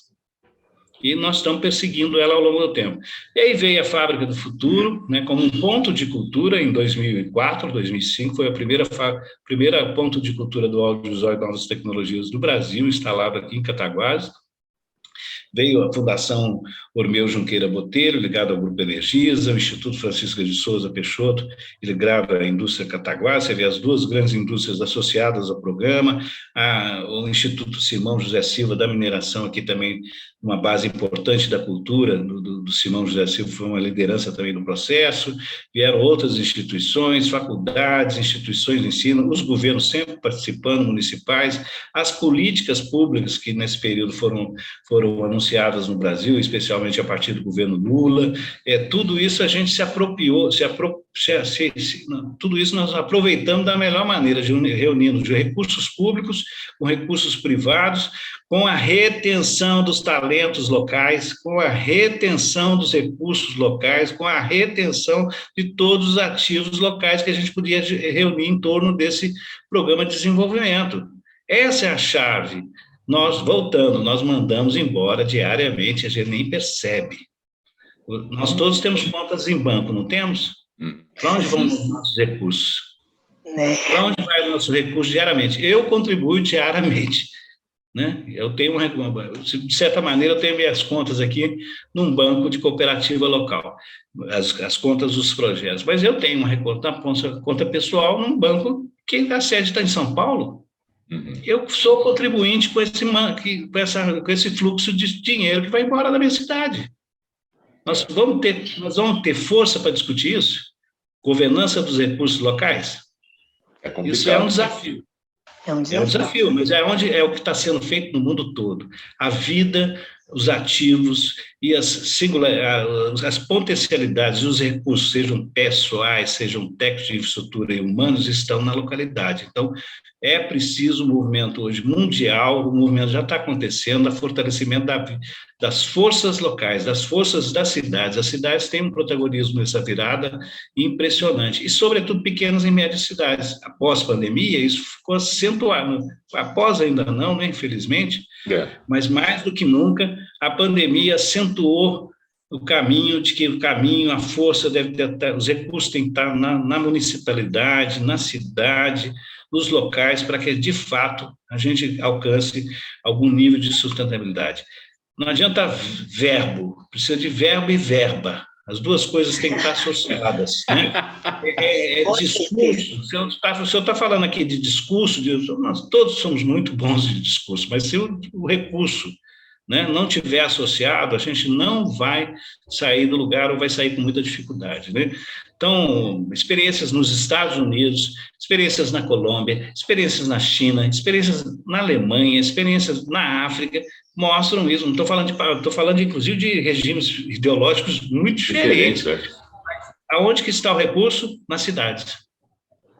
[SPEAKER 4] E nós estamos perseguindo ela ao longo do tempo. E aí veio a Fábrica do Futuro, né, como um ponto de cultura em 2004, 2005, foi a primeira ponto de cultura do audiovisual e novas tecnologias do Brasil, instalado aqui em Cataguases. Veio a Fundação Ormeu Junqueira Botelho, ligada ao Grupo Energisa, o Instituto Francisco de Souza Peixoto, ligado à indústria Cataguases, você vê as duas grandes indústrias associadas ao programa, o Instituto Simão José Silva da mineração, aqui também uma base importante da cultura, do Simão José Silva, foi uma liderança também no processo, vieram outras instituições, faculdades, instituições de ensino, os governos sempre participando, municipais, as políticas públicas que nesse período foram anunciadas no Brasil, especialmente a partir do governo Lula, tudo isso a gente se apropriou, tudo isso nós aproveitamos da melhor maneira, reunindo de recursos públicos com recursos privados, com a retenção dos talentos locais, com a retenção dos recursos locais, com a retenção de todos os ativos locais que a gente podia reunir em torno desse programa de desenvolvimento. Essa é a chave. Nós mandamos embora diariamente, a gente nem percebe. Nós todos temos contas em banco, não temos? Para onde vão os nossos recursos? Para onde vai o nosso recurso diariamente? Eu contribuo diariamente, né? Eu tenho de certa maneira, eu tenho minhas contas aqui num banco de cooperativa local, as contas dos projetos, mas eu tenho uma conta pessoal num banco que a sede está em São Paulo. Eu sou contribuinte com esse fluxo de dinheiro que vai embora da minha cidade. Nós vamos ter força para discutir isso? Governança dos recursos locais? Isso é um desafio. É um desafio, mas é o que está sendo feito no mundo todo. A vida, os ativos e as potencialidades e os recursos, sejam pessoais, sejam técnicos de infraestrutura e humanos, estão na localidade. Então, é preciso um movimento hoje mundial, o movimento já está acontecendo, o fortalecimento das forças locais, das forças das cidades. As cidades têm um protagonismo nessa virada impressionante, e, sobretudo, pequenas e médias cidades. Após a pandemia, isso ficou acentuado. Após ainda não, né, infelizmente, mas mais do que nunca, a pandemia acentuou a força os recursos têm que estar na municipalidade, na cidade, nos locais, para que, de fato, a gente alcance algum nível de sustentabilidade. Não adianta verbo, precisa de verbo e verba. As duas coisas têm que estar associadas, né? Discurso. O senhor está falando aqui de discurso, nós todos somos muito bons de discurso, mas se o recurso, né, não tiver associado, a gente não vai sair do lugar ou vai sair com muita dificuldade, né? Então, experiências nos Estados Unidos, experiências na Colômbia, experiências na China, experiências na Alemanha, experiências na África, mostram isso. Não estou falando, inclusive, de regimes ideológicos muito diferentes. Aonde que está o recurso? Nas cidades.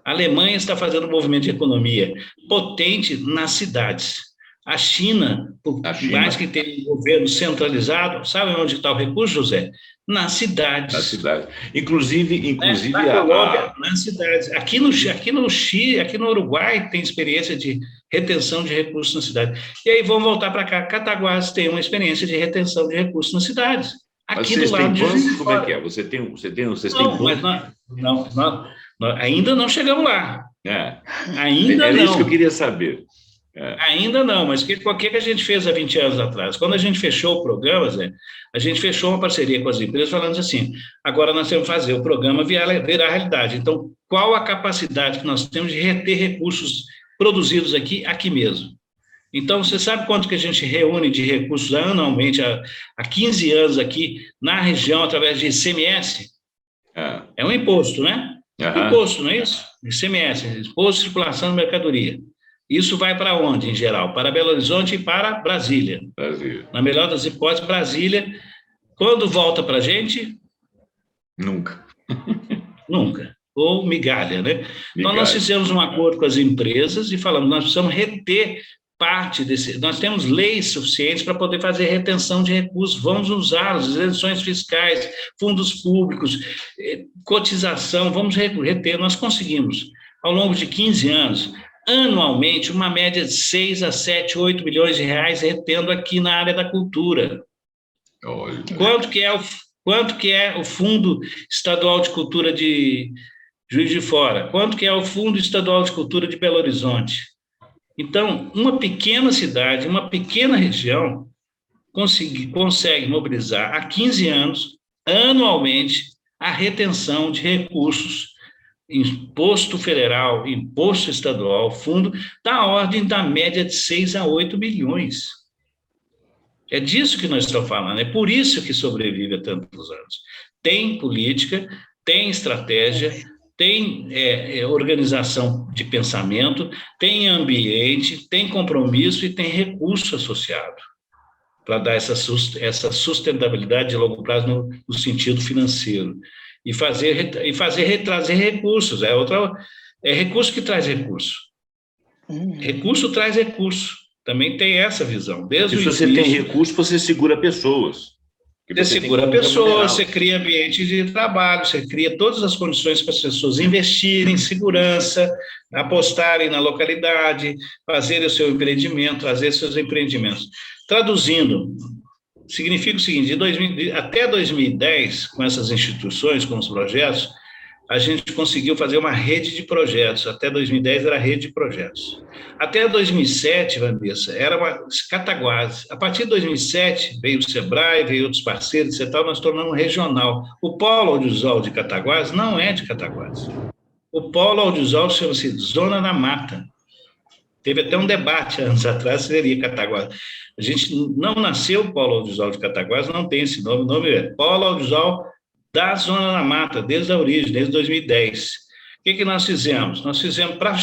[SPEAKER 4] A Alemanha está fazendo um movimento de economia potente nas cidades. A China, por mais que tenha um governo centralizado, sabe onde está o recurso, José? Nas cidades. Na cidade.
[SPEAKER 2] Inclusive
[SPEAKER 4] na Colômbia, nas cidades. Aqui no Chile, aqui no Uruguai, tem experiência de retenção de recursos na cidade. E aí vamos voltar para cá. Cataguases tem uma experiência de retenção de recursos nas cidades. Aqui do lado de
[SPEAKER 2] bancos, como é que é? Vocês têm
[SPEAKER 4] ainda não chegamos lá. Ainda
[SPEAKER 2] não.
[SPEAKER 4] É
[SPEAKER 2] isso que eu queria saber.
[SPEAKER 4] Ainda não, mas o que a gente fez há 20 anos atrás? Quando a gente fechou o programa, Zé, a gente fechou uma parceria com as empresas falando assim, agora nós temos que fazer o programa virar realidade. Então, qual a capacidade que nós temos de reter recursos produzidos aqui mesmo? Então, você sabe quanto que a gente reúne de recursos anualmente há 15 anos aqui na região através de ICMS? É um imposto, né? Imposto, não é isso? ICMS, Imposto de Circulação de Mercadoria. Isso vai para onde, em geral? Para Belo Horizonte e para Brasília.
[SPEAKER 2] Brasília.
[SPEAKER 4] Na melhor das hipóteses, Brasília. Quando volta para a gente?
[SPEAKER 2] Nunca.
[SPEAKER 4] Nunca. Ou migalha, né?
[SPEAKER 2] Migalha.
[SPEAKER 4] Então, nós fizemos um acordo com as empresas e falamos, nós precisamos reter parte desse... Nós temos leis suficientes para poder fazer retenção de recursos, vamos usá-los, isenções fiscais, fundos públicos, cotização, vamos reter. Nós conseguimos, ao longo de 15 anos, anualmente, uma média de 6 a 7, 8 milhões de reais retendo aqui na área da cultura.
[SPEAKER 2] Olha.
[SPEAKER 4] Quanto que é o Fundo Estadual de Cultura de Juiz de Fora? Quanto que é o Fundo Estadual de Cultura de Belo Horizonte? Então, uma pequena cidade, uma pequena região, consegue mobilizar há 15 anos, anualmente, a retenção de recursos, imposto federal, imposto estadual, fundo, da ordem da média de 6 a 8 bilhões. É disso que nós estamos falando, é por isso que sobrevive há tantos anos. Tem política, tem estratégia, tem organização de pensamento, tem ambiente, tem compromisso e tem recurso associado para dar essa sustentabilidade de longo prazo no sentido financeiro. E trazer recursos. É recurso que traz recurso. Recurso traz recurso. Também tem essa visão.
[SPEAKER 2] Se você tem recurso, você segura pessoas.
[SPEAKER 4] Você segura pessoas, você cria ambiente de trabalho, você cria todas as condições para as pessoas investirem em segurança, apostarem na localidade, fazerem o seu empreendimento, fazer seus empreendimentos. Traduzindo, significa o seguinte, até 2010, com essas instituições, com os projetos, a gente conseguiu fazer uma rede de projetos. Até 2010 era rede de projetos. Até 2007, Vanessa, era uma Cataguases. A partir de 2007, veio o Sebrae, veio outros parceiros, e tal, nós tornamos regional. O polo audiovisual de Cataguases não é de Cataguases. O polo audiovisual chama-se Zona da Mata. Teve até um debate anos atrás se seria Cataguases. A gente não nasceu o polo audiovisual de Cataguases, não tem esse nome. O nome é Polo Audiovisual da Zona da Mata, desde a origem, desde 2010. O que nós fizemos? Nós fizemos para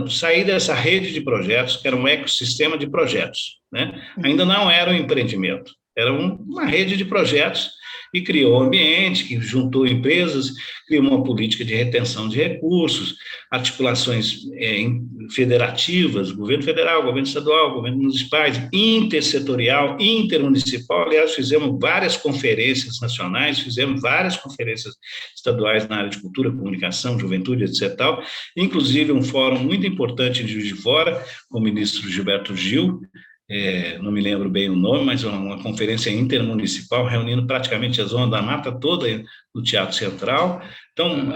[SPEAKER 4] sair dessa rede de projetos, que era um ecossistema de projetos, né? Ainda não era um empreendimento, era uma rede de projetos e criou um ambiente que juntou empresas, criou uma política de retenção de recursos, articulações federativas, governo federal, governo estadual, governo municipais, intersetorial, intermunicipal. Aliás, fizemos várias conferências nacionais, fizemos várias conferências estaduais na área de cultura, comunicação, juventude, etc. Inclusive um fórum muito importante de Juiz de Fora, com o ministro Gilberto Gil, não me lembro bem o nome, mas uma conferência intermunicipal reunindo praticamente a Zona da Mata toda no Teatro Central. Então,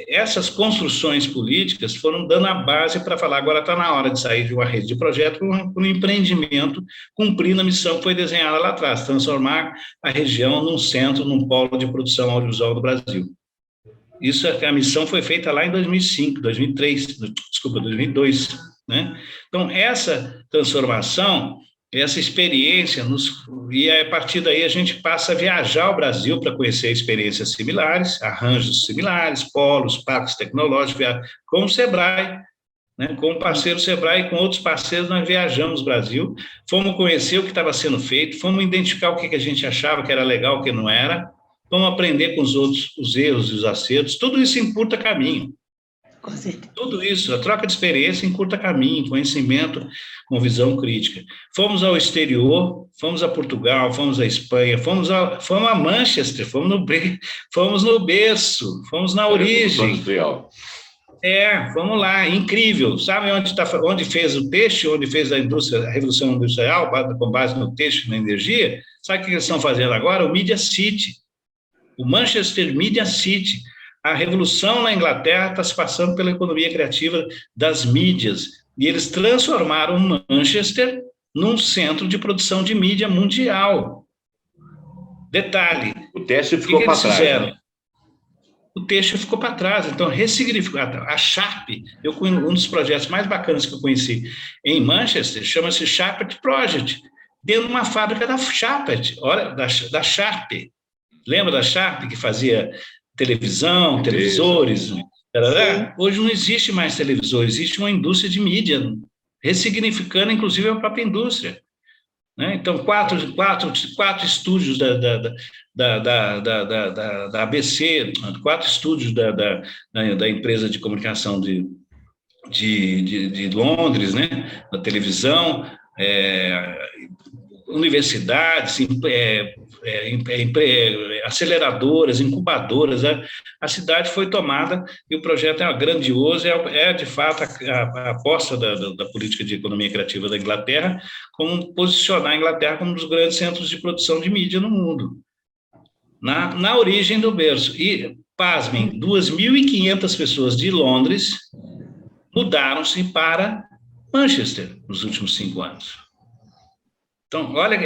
[SPEAKER 4] essas construções políticas foram dando a base para falar, agora está na hora de sair de uma rede de projeto para um empreendimento, cumprindo a missão que foi desenhada lá atrás, transformar a região num centro, num polo de produção audiovisual do Brasil. A missão foi feita lá em 2002, né? Então, essa transformação, essa experiência, e a partir daí a gente passa a viajar o Brasil para conhecer experiências similares, arranjos similares, polos, parques tecnológicos, com o Sebrae, né? Com o parceiro Sebrae e com outros parceiros nós viajamos o Brasil, fomos conhecer o que estava sendo feito, fomos identificar o que a gente achava que era legal, o que não era, vamos aprender com os outros, os erros e os acertos, tudo isso encurta caminho.
[SPEAKER 3] Com certeza.
[SPEAKER 4] Tudo isso, a troca de experiência encurta caminho, conhecimento com visão crítica. Fomos ao exterior, fomos a Portugal, fomos à Espanha, fomos a Manchester, fomos no berço, fomos na origem. Vamos lá, incrível. Sabe onde fez o têxtil, onde fez a Revolução Industrial, com base no têxtil e na energia? Sabe o que eles estão fazendo agora? O Media City. O Manchester Media City. A revolução na Inglaterra está se passando pela economia criativa das mídias, e eles transformaram Manchester num centro de produção de mídia mundial. Detalhe.
[SPEAKER 2] O têxtil ficou para trás. Né?
[SPEAKER 4] O têxtil ficou para trás, então ressignificar. A Sharp, um dos projetos mais bacanas que eu conheci em Manchester, chama-se Sharp Project, dentro de uma fábrica da Sharp, olha, da Sharp. Lembra da Sharp que fazia televisão, televisores? Hoje não existe mais televisor, existe uma indústria de mídia ressignificando, inclusive, a própria indústria. Né? Então, quatro estúdios da ABC, 4 estúdios da empresa de comunicação de Londres, né? Da televisão, universidades, aceleradoras, incubadoras. A cidade foi tomada e o projeto é grandioso, de fato a aposta da política de economia criativa da Inglaterra, como posicionar a Inglaterra como um dos grandes centros de produção de mídia no mundo, na origem do berço. E, pasmem, 2.500 pessoas de Londres mudaram-se para Manchester nos últimos 5 anos. Então, olha,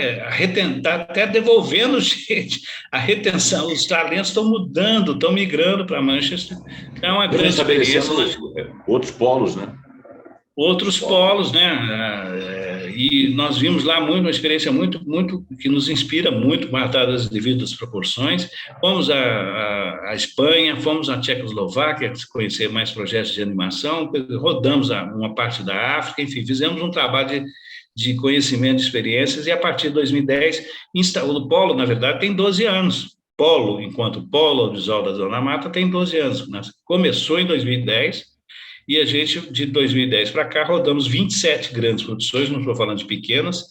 [SPEAKER 4] está até devolvendo, gente, a retenção, os talentos estão mudando, estão migrando para Manchester. É uma grande experiência.
[SPEAKER 2] Outros polos, né?
[SPEAKER 4] Outros polos, né? E nós vimos lá uma experiência muito, que nos inspira muito, guardadas as devidas proporções. Fomos à Espanha, fomos à Tchecoslováquia, conhecer mais projetos de animação, rodamos uma parte da África, enfim, fizemos um trabalho de conhecimento, de experiências, e a partir de 2010, o Polo, na verdade, tem 12 anos. Polo, enquanto Polo Audiovisual da Zona Mata, tem 12 anos. Começou em 2010, e a gente, de 2010 para cá, rodamos 27 grandes produções, não estou falando de pequenas,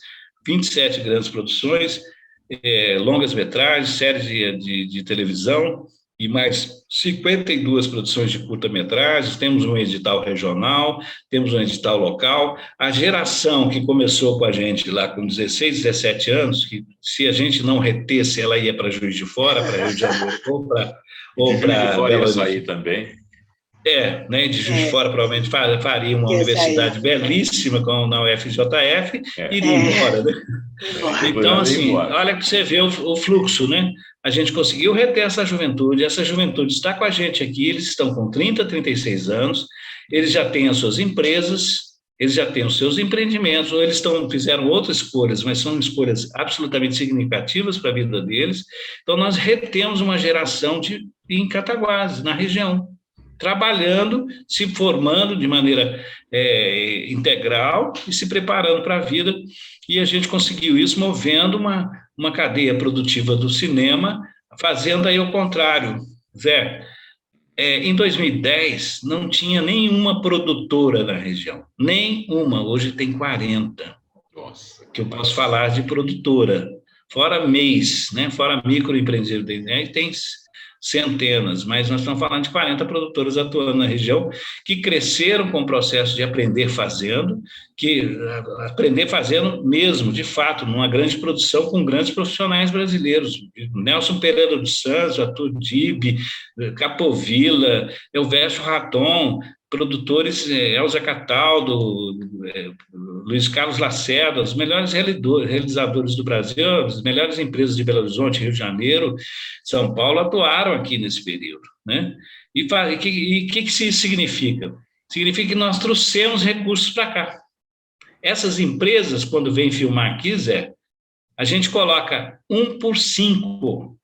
[SPEAKER 4] 27 grandes produções, longas-metragens, séries de televisão, e mais 52 produções de curta-metragens. Temos um edital regional, temos um edital local. A geração que começou com a gente lá com 16, 17 anos, que se a gente não retesse, ela ia para Juiz de Fora, para Rio de Janeiro, ou para
[SPEAKER 2] Belo Horizonte também.
[SPEAKER 4] Né, de Juiz de Fora provavelmente faria uma universidade belíssima, como na UFJF, iria embora, né? Então, assim, olha que você vê o fluxo, né? A gente conseguiu reter essa juventude está com a gente aqui, eles estão com 30, 36 anos, eles já têm as suas empresas, eles já têm os seus empreendimentos, ou eles fizeram outras escolhas, mas são escolhas absolutamente significativas para a vida deles. Então, nós retemos uma geração em Cataguases, na região, trabalhando, se formando de maneira integral e se preparando para a vida, e a gente conseguiu isso movendo uma cadeia produtiva do cinema, fazendo aí o contrário. Zé, em 2010, não tinha nenhuma produtora na região, nenhuma, hoje tem 40.
[SPEAKER 2] Nossa,
[SPEAKER 4] que eu posso falar de produtora, fora MEIs, né? Fora microempreendedor, tem centenas, mas nós estamos falando de 40 produtoras atuando na região, que cresceram com o processo de aprender fazendo, mesmo, de fato, numa grande produção com grandes profissionais brasileiros, Nelson Pereira dos Santos, Arthur Dib, Capovilla, Elvésio Raton, produtores, Elza Cataldo, Luiz Carlos Lacerda, os melhores realizadores do Brasil, as melhores empresas de Belo Horizonte, Rio de Janeiro, São Paulo, atuaram aqui nesse período, né? E o que isso significa? Significa que nós trouxemos recursos para cá. Essas empresas, quando vêm filmar aqui, Zé, a gente coloca 1 por 5.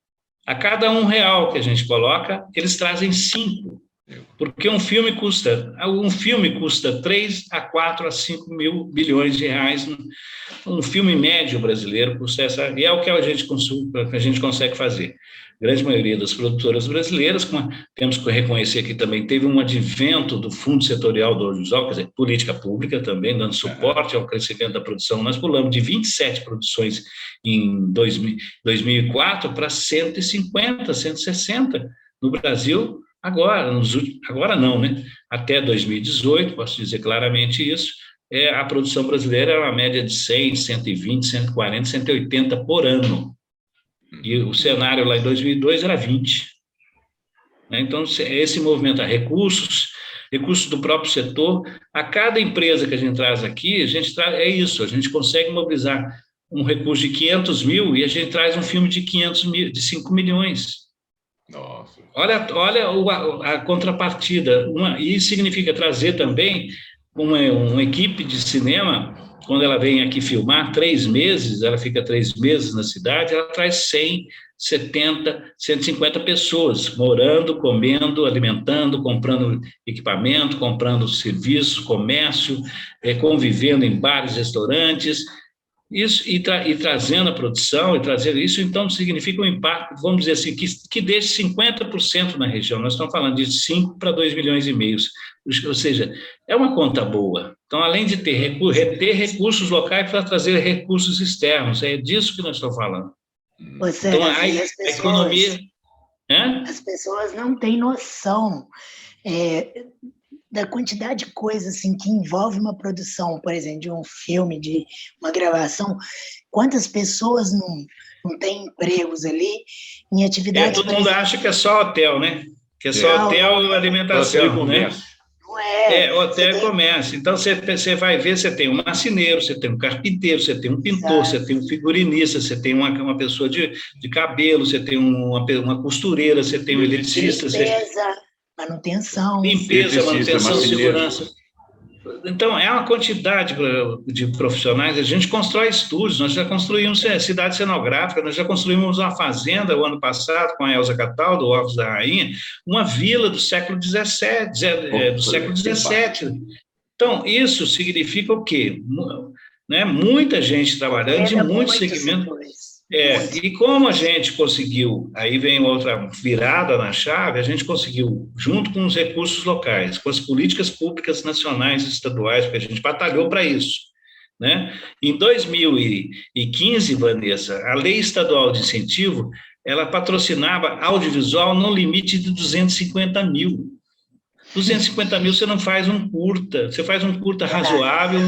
[SPEAKER 4] A cada R$1 que a gente coloca, eles trazem 5. Porque um filme custa 3 a 4 a 5 mil bilhões de reais. Um filme médio brasileiro custa e é o que a gente consegue fazer. A grande maioria das produtoras brasileiras, temos que reconhecer que também teve um advento do Fundo Setorial do Audiovisual, quer dizer, política pública também, dando suporte ao crescimento da produção. Nós pulamos de 27 produções em 2004 para 150, 160 no Brasil. Agora não, né? Até 2018, posso dizer claramente isso, a produção brasileira era uma média de 100, 120, 140, 180 por ano. E o cenário lá em 2002 era 20. Então, esse movimento a recursos do próprio setor, a cada empresa que a gente traz aqui, a gente consegue mobilizar um recurso de 500 mil e a gente traz um filme de 5 milhões.
[SPEAKER 2] Nossa.
[SPEAKER 4] Olha a contrapartida. Isso significa trazer também uma equipe de cinema, quando ela vem aqui filmar 3 meses, ela fica 3 meses na cidade, ela traz 100, 70, 150 pessoas, morando, comendo, alimentando, comprando equipamento, comprando serviços, comércio, convivendo em bares, restaurantes, isso, e trazendo a produção, e trazer isso, então, significa um impacto, vamos dizer assim, que deixe 50% na região. Nós estamos falando de 5 para 2,5 milhões, ou seja, é uma conta boa. Então, além de reter recursos locais para trazer recursos externos, é disso que nós estamos falando.
[SPEAKER 3] Então, a economia...
[SPEAKER 4] As
[SPEAKER 3] pessoas não têm noção da quantidade de coisas assim, que envolve uma produção, por exemplo, de um filme, de uma gravação. Quantas pessoas não têm empregos ali em atividades...
[SPEAKER 4] todo mundo acha que é só hotel, né? Que é só hotel e alimentação, né?
[SPEAKER 3] Não é.
[SPEAKER 4] Hotel e comércio. Então, você vai ver, você tem um marceneiro, você tem um carpinteiro, você tem um pintor, você tem um figurinista, você tem uma pessoa de cabelo, você tem uma costureira, você tem um eletricista...
[SPEAKER 3] Manutenção,
[SPEAKER 4] segurança. Então, é uma quantidade de profissionais. A gente constrói estúdios, nós já construímos cidade cenográfica, nós já construímos uma fazenda o ano passado com a Elza Cataldo, o Ovos da Rainha, uma vila do século XVII, Então, isso significa o quê? Né? Muita gente trabalhando de muitos segmentos. E como a gente conseguiu, aí vem outra virada na chave, a gente conseguiu, junto com os recursos locais, com as políticas públicas nacionais e estaduais, porque a gente batalhou para isso, né? Em 2015, Vanessa, a Lei Estadual de Incentivo, ela patrocinava audiovisual no limite de 250 mil. 250 mil você não faz um curta, você faz um curta razoável,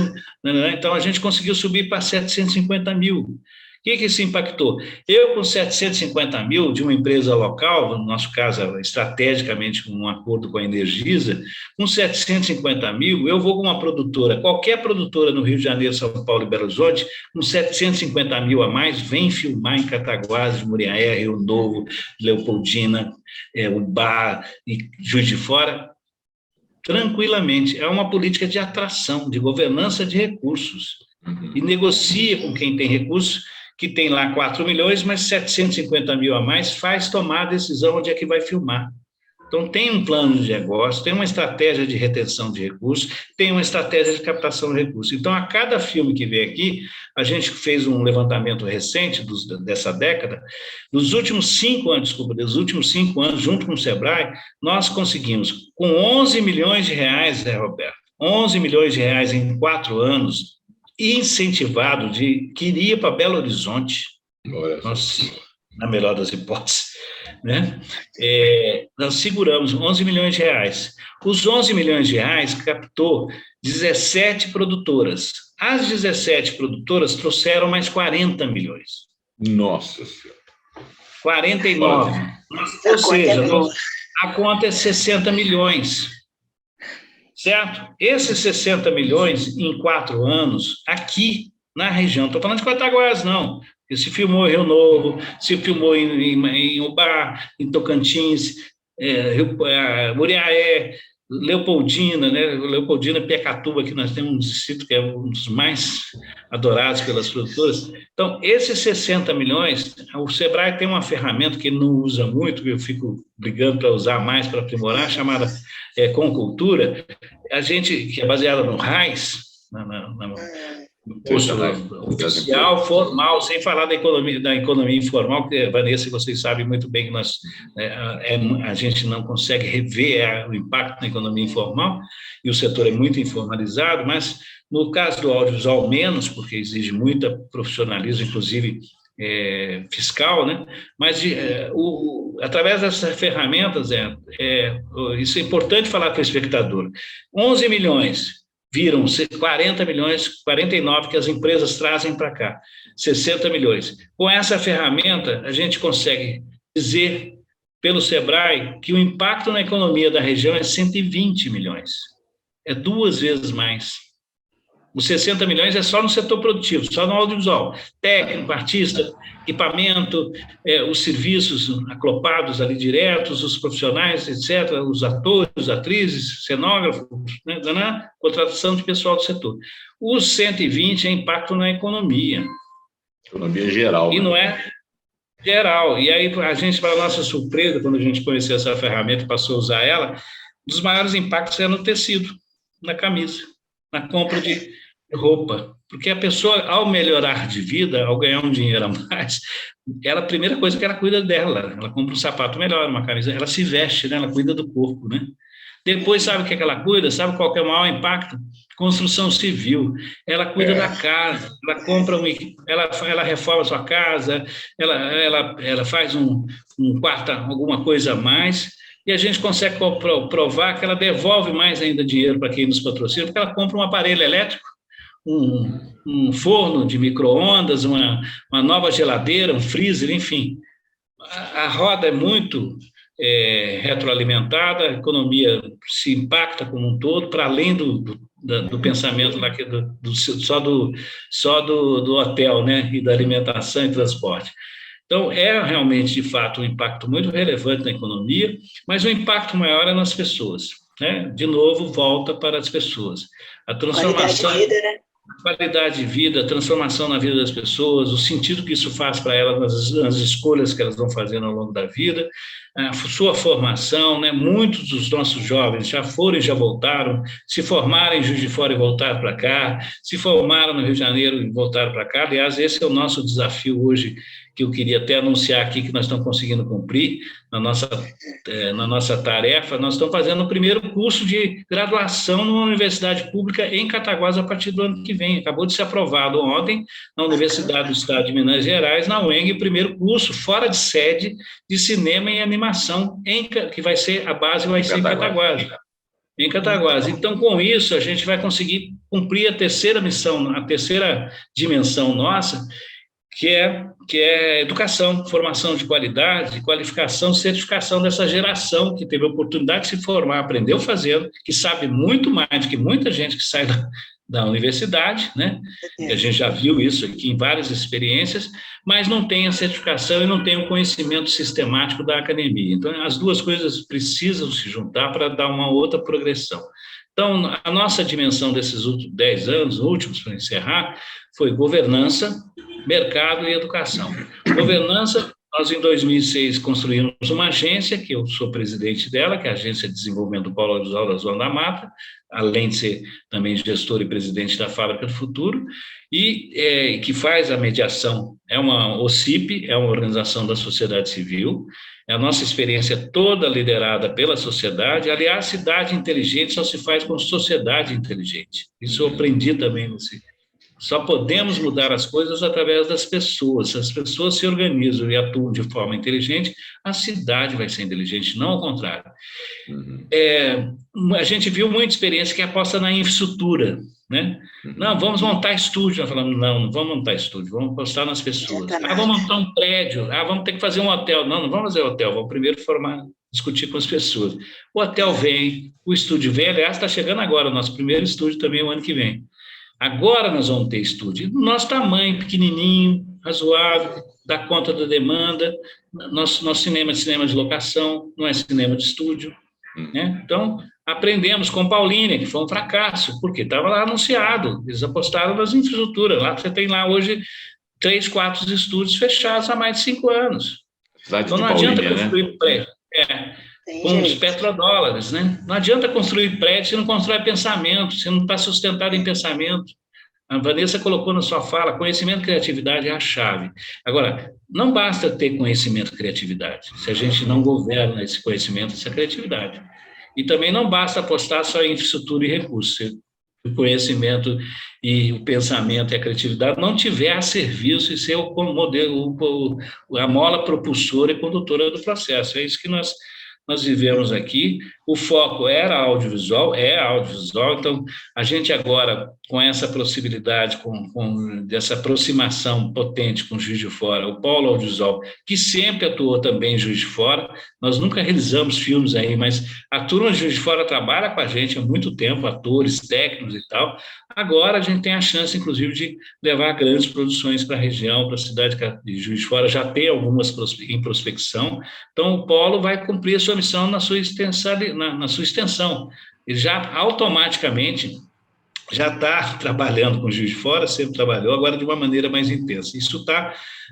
[SPEAKER 4] né? Então a gente conseguiu subir para 750 mil. O que isso impactou? Eu, com 750 mil de uma empresa local, no nosso caso, estrategicamente, com um acordo com a Energisa, com 750 mil, eu vou com uma produtora, qualquer produtora no Rio de Janeiro, São Paulo e Belo Horizonte, com 750 mil a mais, vem filmar em Cataguases, Muriaé, Rio Novo, Leopoldina, Ubá e Juiz de Fora, tranquilamente. É uma política de atração, de governança de recursos. E negocia com quem tem recursos, que tem lá 4 milhões, mas 750 mil a mais, faz tomar a decisão onde é que vai filmar. Então, tem um plano de negócio, tem uma estratégia de retenção de recursos, tem uma estratégia de captação de recursos. Então, a cada filme que vem aqui, a gente fez um levantamento recente dessa década, nos últimos 5 anos, junto com o Sebrae, nós conseguimos, com 11 milhões de reais, Roberto, 11 milhões de reais em 4 anos, incentivado que iria para Belo Horizonte, na melhor das hipóteses, né? Nós seguramos 11 milhões de reais. Os 11 milhões de reais captou 17 produtoras. As 17 produtoras trouxeram mais 40 milhões.
[SPEAKER 2] Nossa Senhora.
[SPEAKER 4] 49. Ou seja, a conta é 60 milhões. Certo? Esses 60 milhões em 4 anos, aqui na região, estou falando de Cataguases, não, porque se filmou em Rio Novo, se filmou em Ubá, em Tocantins, Muriaé, Leopoldina, né? Leopoldina, Piacatuba, que nós temos um distrito que é um dos mais adorados pelas produtoras. Então, esses 60 milhões, o Sebrae tem uma ferramenta que ele não usa muito, que eu fico brigando para usar mais, para aprimorar, chamada Concultura, que é baseada no RAIS, no curso oficial, formal, sem falar da economia informal, que, Vanessa, vocês sabem muito bem que a gente não consegue rever o impacto na economia informal, e o setor é muito informalizado, mas no caso do audiovisual menos, porque exige muito profissionalismo, inclusive fiscal, né? Mas através dessas ferramentas, isso é importante falar para o espectador. 11 milhões viram 40 milhões, 49 que as empresas trazem para cá, 60 milhões. Com essa ferramenta, a gente consegue dizer, pelo Sebrae, que o impacto na economia da região é 120 milhões. É 2 vezes mais. Os 60 milhões é só no setor produtivo, só no audiovisual. Técnico, artista, equipamento, os serviços aclopados ali diretos, os profissionais, etc., os atores, atrizes, cenógrafos, né, contratação de pessoal do setor. Os 120 é impacto na economia.
[SPEAKER 2] Economia geral.
[SPEAKER 4] E não é geral. E aí, a gente, para nossa surpresa, quando a gente conheceu essa ferramenta e passou a usar ela, um dos maiores impactos é no tecido, na camisa, na compra de roupa. Porque a pessoa, ao melhorar de vida, ao ganhar um dinheiro a mais, a primeira coisa que ela cuida dela, ela compra um sapato melhor, uma camisa, ela se veste, né? Ela cuida do corpo, né? Depois, sabe o que ela cuida? Sabe qual que é o maior impacto? Construção civil. Ela cuida da casa, ela compra, ela reforma a sua casa, ela faz um quarto, alguma coisa a mais, e a gente consegue provar que ela devolve mais ainda dinheiro para quem nos patrocina, porque ela compra um aparelho elétrico, um forno de micro-ondas, uma nova geladeira, um freezer, enfim. A roda é muito retroalimentada, a economia se impacta como um todo, para além do pensamento lá só do hotel, né, e da alimentação e transporte. Então, é realmente, de fato, um impacto muito relevante na economia, mas o impacto maior é nas pessoas, né? De novo, volta para as pessoas. A transformação... Qualidade de vida, né? Qualidade de vida, a transformação na vida das pessoas, o sentido que isso faz para elas nas escolhas que elas vão fazendo ao longo da vida, a sua formação, né? Muitos dos nossos jovens já foram e já voltaram, se formaram em Juiz de Fora e voltaram para cá, se formaram no Rio de Janeiro e voltaram para cá. Aliás, esse é o nosso desafio hoje, que eu queria até anunciar aqui que nós estamos conseguindo cumprir na nossa tarefa. Nós estamos fazendo o primeiro curso de graduação numa universidade pública em Cataguás a partir do ano que vem. Acabou de ser aprovado ontem na Universidade do Estado de Minas Gerais, na UENG, o primeiro curso fora de sede de cinema e animação, que vai ser, a base vai ser em Cataguás. Em Cataguás. Então, com isso, a gente vai conseguir cumprir a terceira missão, a terceira dimensão nossa, que é educação, formação de qualidade, qualificação, certificação dessa geração que teve a oportunidade de se formar, aprendeu fazendo, que sabe muito mais do que muita gente que sai da universidade, né? E a gente já viu isso aqui em várias experiências, mas não tem a certificação e não tem o conhecimento sistemático da academia. Então, as duas coisas precisam se juntar para dar uma outra progressão. Então, a nossa dimensão desses últimos 10 anos, últimos para encerrar, foi governança, mercado e educação. Governança, nós em 2006 construímos uma agência, que eu sou presidente dela, que é a Agência de Desenvolvimento do Polo Audiovisual da Zona da Mata, além de ser também gestor e presidente da Fábrica do Futuro, e que faz a mediação, é uma OCIP, é uma organização da sociedade civil, é a nossa experiência toda liderada pela sociedade. Aliás, cidade inteligente só se faz com sociedade inteligente. Isso eu aprendi também nesse. Só podemos mudar as coisas através das pessoas. Se as pessoas se organizam e atuam de forma inteligente, a cidade vai ser inteligente, não ao contrário. A gente viu muita experiência que aposta na infraestrutura, né? Não, vamos montar estúdio. Nós falamos, não vamos montar estúdio, vamos apostar nas pessoas. Vamos montar um prédio, vamos ter que fazer um hotel. Não vamos fazer hotel, vamos primeiro discutir com as pessoas. O hotel vem, o estúdio vem, aliás, está chegando agora, o nosso primeiro estúdio também o ano que vem. Agora nós vamos ter estúdio. Nosso tamanho, pequenininho, razoável, dá conta da demanda. Nosso cinema é cinema de locação, não é cinema de estúdio. Né? Então, aprendemos com Paulínia, que foi um fracasso, porque estava lá anunciado. Eles apostaram nas infraestruturas. Lá você tem lá hoje 3, 4 estúdios fechados há mais de 5 anos. Então não adianta construir prédio. Com os petrodólares, né? Não adianta construir prédio se não constrói pensamento, se não está sustentado em pensamento. A Vanessa colocou na sua fala, conhecimento e criatividade é a chave. Agora, não basta ter conhecimento e criatividade, se a gente não governa esse conhecimento e essa criatividade. E também não basta apostar só em infraestrutura e recursos. Se o conhecimento e o pensamento e a criatividade não tiver a serviço e ser o modelo, a mola propulsora e condutora do processo. É isso que nós vivemos aqui. O foco era audiovisual, então a gente agora, com essa possibilidade, dessa aproximação potente com Juiz de Fora, o Polo Audiovisual, que sempre atuou também em Juiz de Fora, nós nunca realizamos filmes aí, mas a turma de Juiz de Fora trabalha com a gente há muito tempo, atores, técnicos e tal. Agora a gente tem a chance, inclusive, de levar grandes produções para a região, para a cidade de Juiz de Fora, já tem algumas em prospecção, então o Polo vai cumprir a sua missão na sua extensão. Ele já automaticamente já está trabalhando com Juiz de Fora, sempre trabalhou, agora de uma maneira mais intensa. Isso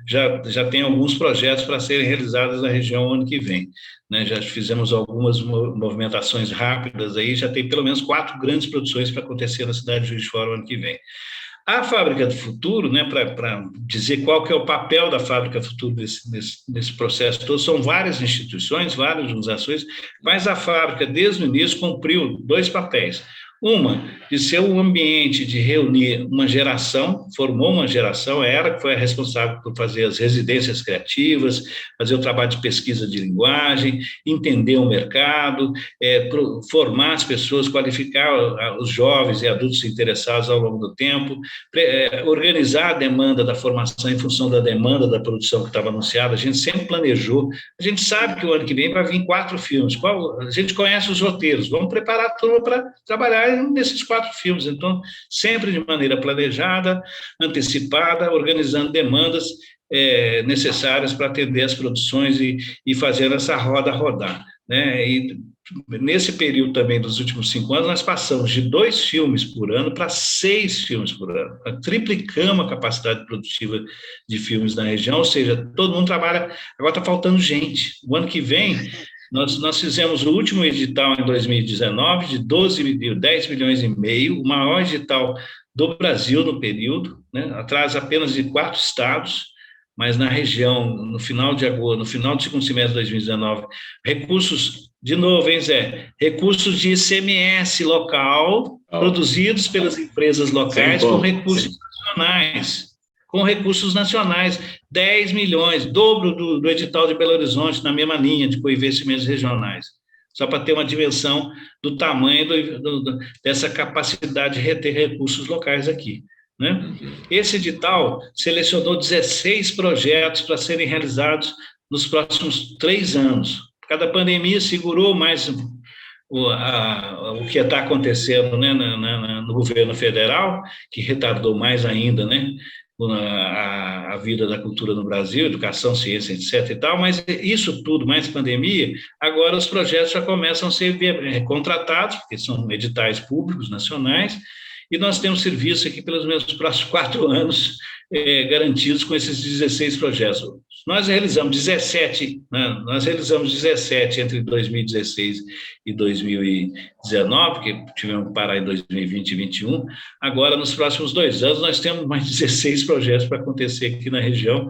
[SPEAKER 4] já tem alguns projetos para serem realizados na região ano que vem, né? Já fizemos algumas movimentações rápidas aí, já tem pelo menos 4 grandes produções para acontecer na cidade de Juiz de Fora ano que vem. A Fábrica do Futuro, né, para dizer qual que é o papel da Fábrica do Futuro nesse processo todo, são várias instituições, várias organizações, mas a fábrica, desde o início, cumpriu 2 papéis. Uma, de ser um ambiente de reunir uma geração, formou uma geração, ela que foi a responsável por fazer as residências criativas, fazer o trabalho de pesquisa de linguagem, entender o mercado, formar as pessoas, qualificar os jovens e adultos interessados ao longo do tempo, organizar a demanda da formação em função da demanda da produção que estava anunciada. A gente sempre planejou, a gente sabe que o ano que vem vai vir 4 filmes, a gente conhece os roteiros, vamos preparar a turma para trabalhar nesses 4 filmes, então, sempre de maneira planejada, antecipada, organizando demandas necessárias para atender as produções e fazer essa roda rodar, né? E nesse período também dos últimos 5 anos, nós passamos de 2 filmes por ano para 6 filmes por ano, triplicamos a capacidade produtiva de filmes na região, ou seja, todo mundo trabalha, agora está faltando gente. O ano que vem, nós fizemos o último edital em 2019 de 10 milhões e meio, o maior edital do Brasil no período, né, atrás apenas de 4 estados, mas na região, no final de agosto, no final do segundo semestre de 2019, recursos, de novo, hein, Zé? Recursos de ICMS local, produzidos pelas empresas locais com recursos nacionais. Com recursos nacionais, 10 milhões, dobro do edital de Belo Horizonte, na mesma linha de co-investimentos regionais, só para ter uma dimensão do tamanho dessa capacidade de reter recursos locais aqui, né? Esse edital selecionou 16 projetos para serem realizados nos próximos 3 anos. Cada pandemia segurou mais o que está acontecendo, né, no governo federal, que retardou mais ainda, né, a vida da cultura no Brasil, educação, ciência, etc. e tal, mas isso tudo, mais pandemia, agora os projetos já começam a ser contratados, porque são editais públicos, nacionais, e nós temos serviço aqui pelos meus próximos 4 anos garantidos com esses 16 projetos. Nós realizamos 17, né? Nós realizamos 17 entre 2016 e 2019, porque tivemos que parar em 2020 e 2021. Agora, nos próximos 2 anos, nós temos mais 16 projetos para acontecer aqui na região,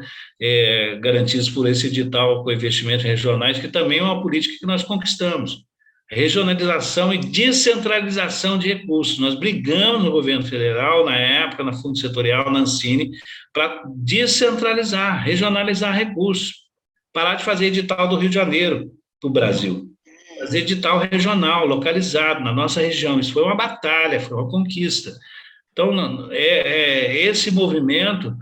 [SPEAKER 4] garantidos por esse edital com investimentos regionais, que também é uma política que nós conquistamos. Regionalização e descentralização de recursos. Nós brigamos no governo federal, na época, na Fundo Setorial, na Ancine, para descentralizar, regionalizar recursos, parar de fazer edital do Rio de Janeiro para o Brasil, fazer edital regional, localizado, na nossa região. Isso foi uma batalha, foi uma conquista. Então, esse movimento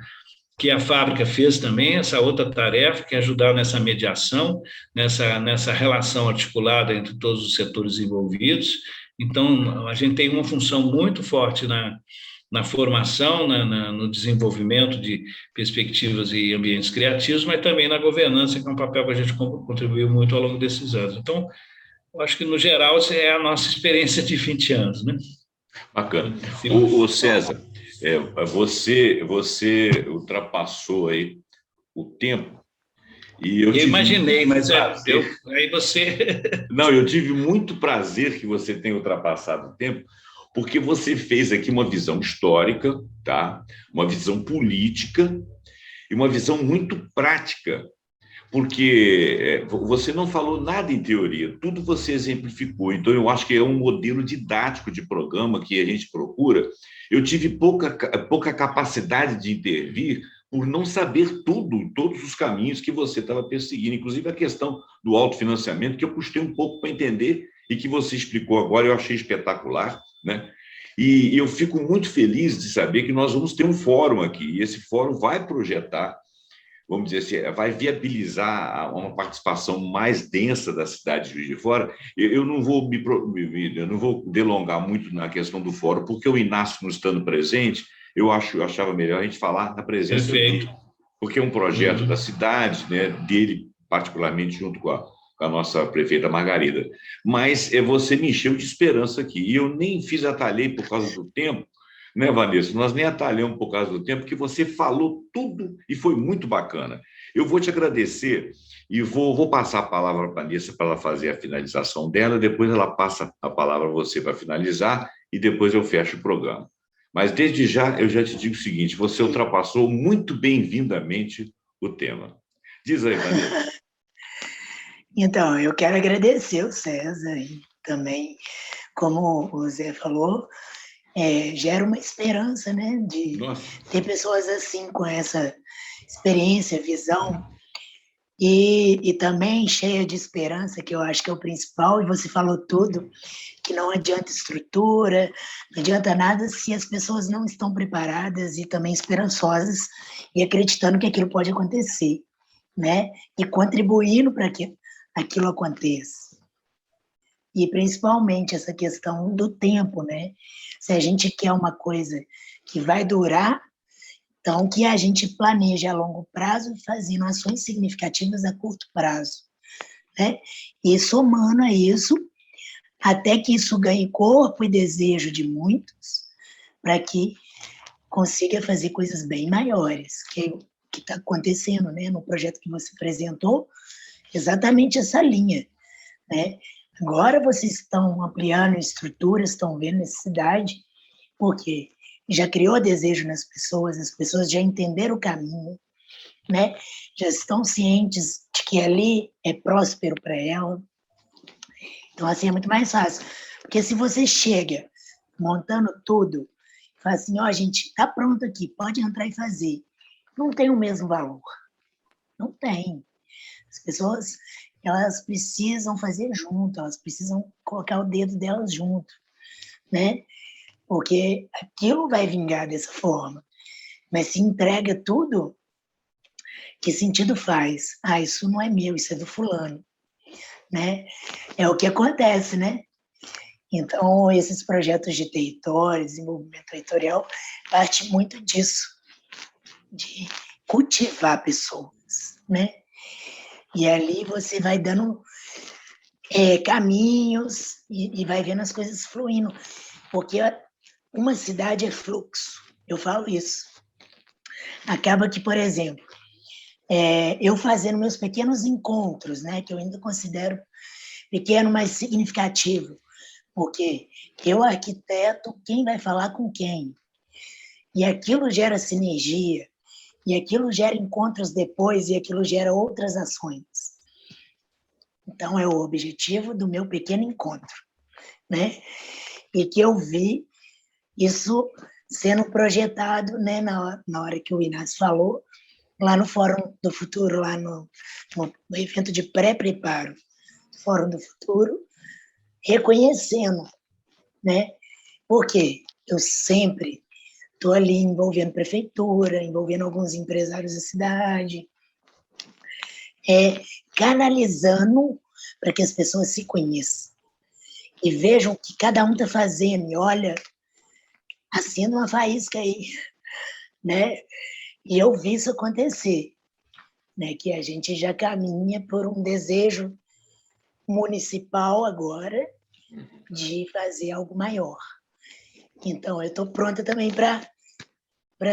[SPEAKER 4] que a fábrica fez também, essa outra tarefa, que é ajudar nessa mediação, nessa relação articulada entre todos os setores envolvidos. Então, a gente tem uma função muito forte na formação, no desenvolvimento de perspectivas e ambientes criativos, mas também na governança, que é um papel que a gente contribuiu muito ao longo desses anos. Então, eu acho que, no geral, essa é a nossa experiência de 20 anos, né?
[SPEAKER 2] Bacana. O César, você ultrapassou aí o tempo. E eu
[SPEAKER 4] imaginei, mas aí você...
[SPEAKER 2] Não, eu tive muito prazer que você tenha ultrapassado o tempo, porque você fez aqui uma visão histórica, tá? Uma visão política e uma visão muito prática, porque você não falou nada em teoria, tudo você exemplificou. Então, eu acho que é um modelo didático de programa que a gente procura. Eu tive pouca capacidade de intervir por não saber todos os caminhos que você estava perseguindo, inclusive a questão do autofinanciamento, que eu custei um pouco para entender e que você explicou agora, eu achei espetacular, né? E eu fico muito feliz de saber que nós vamos ter um fórum aqui, e esse fórum vai projetar, vamos dizer assim, vai viabilizar uma participação mais densa da cidade de Juiz de Fora. Eu não vou delongar muito na questão do fórum, porque o Inácio não estando presente, eu achava melhor a gente falar na presença dele, porque é um projeto da cidade, né, dele particularmente junto com a nossa prefeita Margarida. Mas você me encheu de esperança aqui, e eu nem fiz atalhei por causa do tempo, Né, Vanessa? Nós nem atalhamos por causa do tempo, porque você falou tudo e foi muito bacana. Eu vou te agradecer e vou passar a palavra para a Vanessa para ela fazer a finalização dela, depois ela passa a palavra a você para finalizar e depois eu fecho o programa. Mas desde já, eu já te digo o seguinte, você ultrapassou muito bem-vindamente o tema. Diz aí, Vanessa.
[SPEAKER 3] Então, eu quero agradecer o César e também, como o Zé falou, gera uma esperança, né, de
[SPEAKER 2] Nossa.
[SPEAKER 3] ter pessoas assim, com essa experiência, visão, e também cheia de esperança, que eu acho que é o principal, e você falou tudo, que não adianta estrutura, não adianta nada se as pessoas não estão preparadas e também esperançosas e acreditando que aquilo pode acontecer, né, e contribuindo para que aquilo aconteça. E principalmente essa questão do tempo, né? Se a gente quer uma coisa que vai durar, então que a gente planeje a longo prazo, fazendo ações significativas a curto prazo, né? E somando a isso, até que isso ganhe corpo e desejo de muitos, para que consiga fazer coisas bem maiores, que é o que está acontecendo, né? No projeto que você apresentou, exatamente essa linha, né? Agora vocês estão ampliando estruturas, estão vendo necessidade, porque já criou desejo nas pessoas, as pessoas já entenderam o caminho, né? Já estão cientes de que ali é próspero para ela. Então, assim, é muito mais fácil. Porque se você chega montando tudo, fala assim, ó, gente, está pronto aqui, pode entrar e fazer. Não tem o mesmo valor. Não tem. As pessoas, elas precisam fazer junto, elas precisam colocar o dedo delas junto, né? Porque aquilo vai vingar dessa forma. Mas se entrega tudo, que sentido faz? Ah, isso não é meu, isso é do fulano, né? É o que acontece, né? Então, esses projetos de território, desenvolvimento territorial, parte muito disso, de cultivar pessoas, né? E ali você vai dando caminhos e vai vendo as coisas fluindo, porque uma cidade é fluxo, eu falo isso. Acaba que, por exemplo, eu fazendo meus pequenos encontros, né, que eu ainda considero pequeno, mas significativo, porque eu arquiteto quem vai falar com quem, e aquilo gera sinergia, e aquilo gera encontros depois, e aquilo gera outras ações. Então, é o objetivo do meu pequeno encontro, né? E que eu vi isso sendo projetado, né, na hora que o Inácio falou, lá no Fórum do Futuro, lá no evento de pré-preparo do Fórum do Futuro, reconhecendo, né? Porque eu sempre estou ali envolvendo prefeitura, envolvendo alguns empresários da cidade, canalizando para que as pessoas se conheçam e vejam o que cada um está fazendo, e olha, acenda uma faísca aí, né? E eu vi isso acontecer, né? Que a gente já caminha por um desejo municipal agora de fazer algo maior. Então, eu estou pronta também para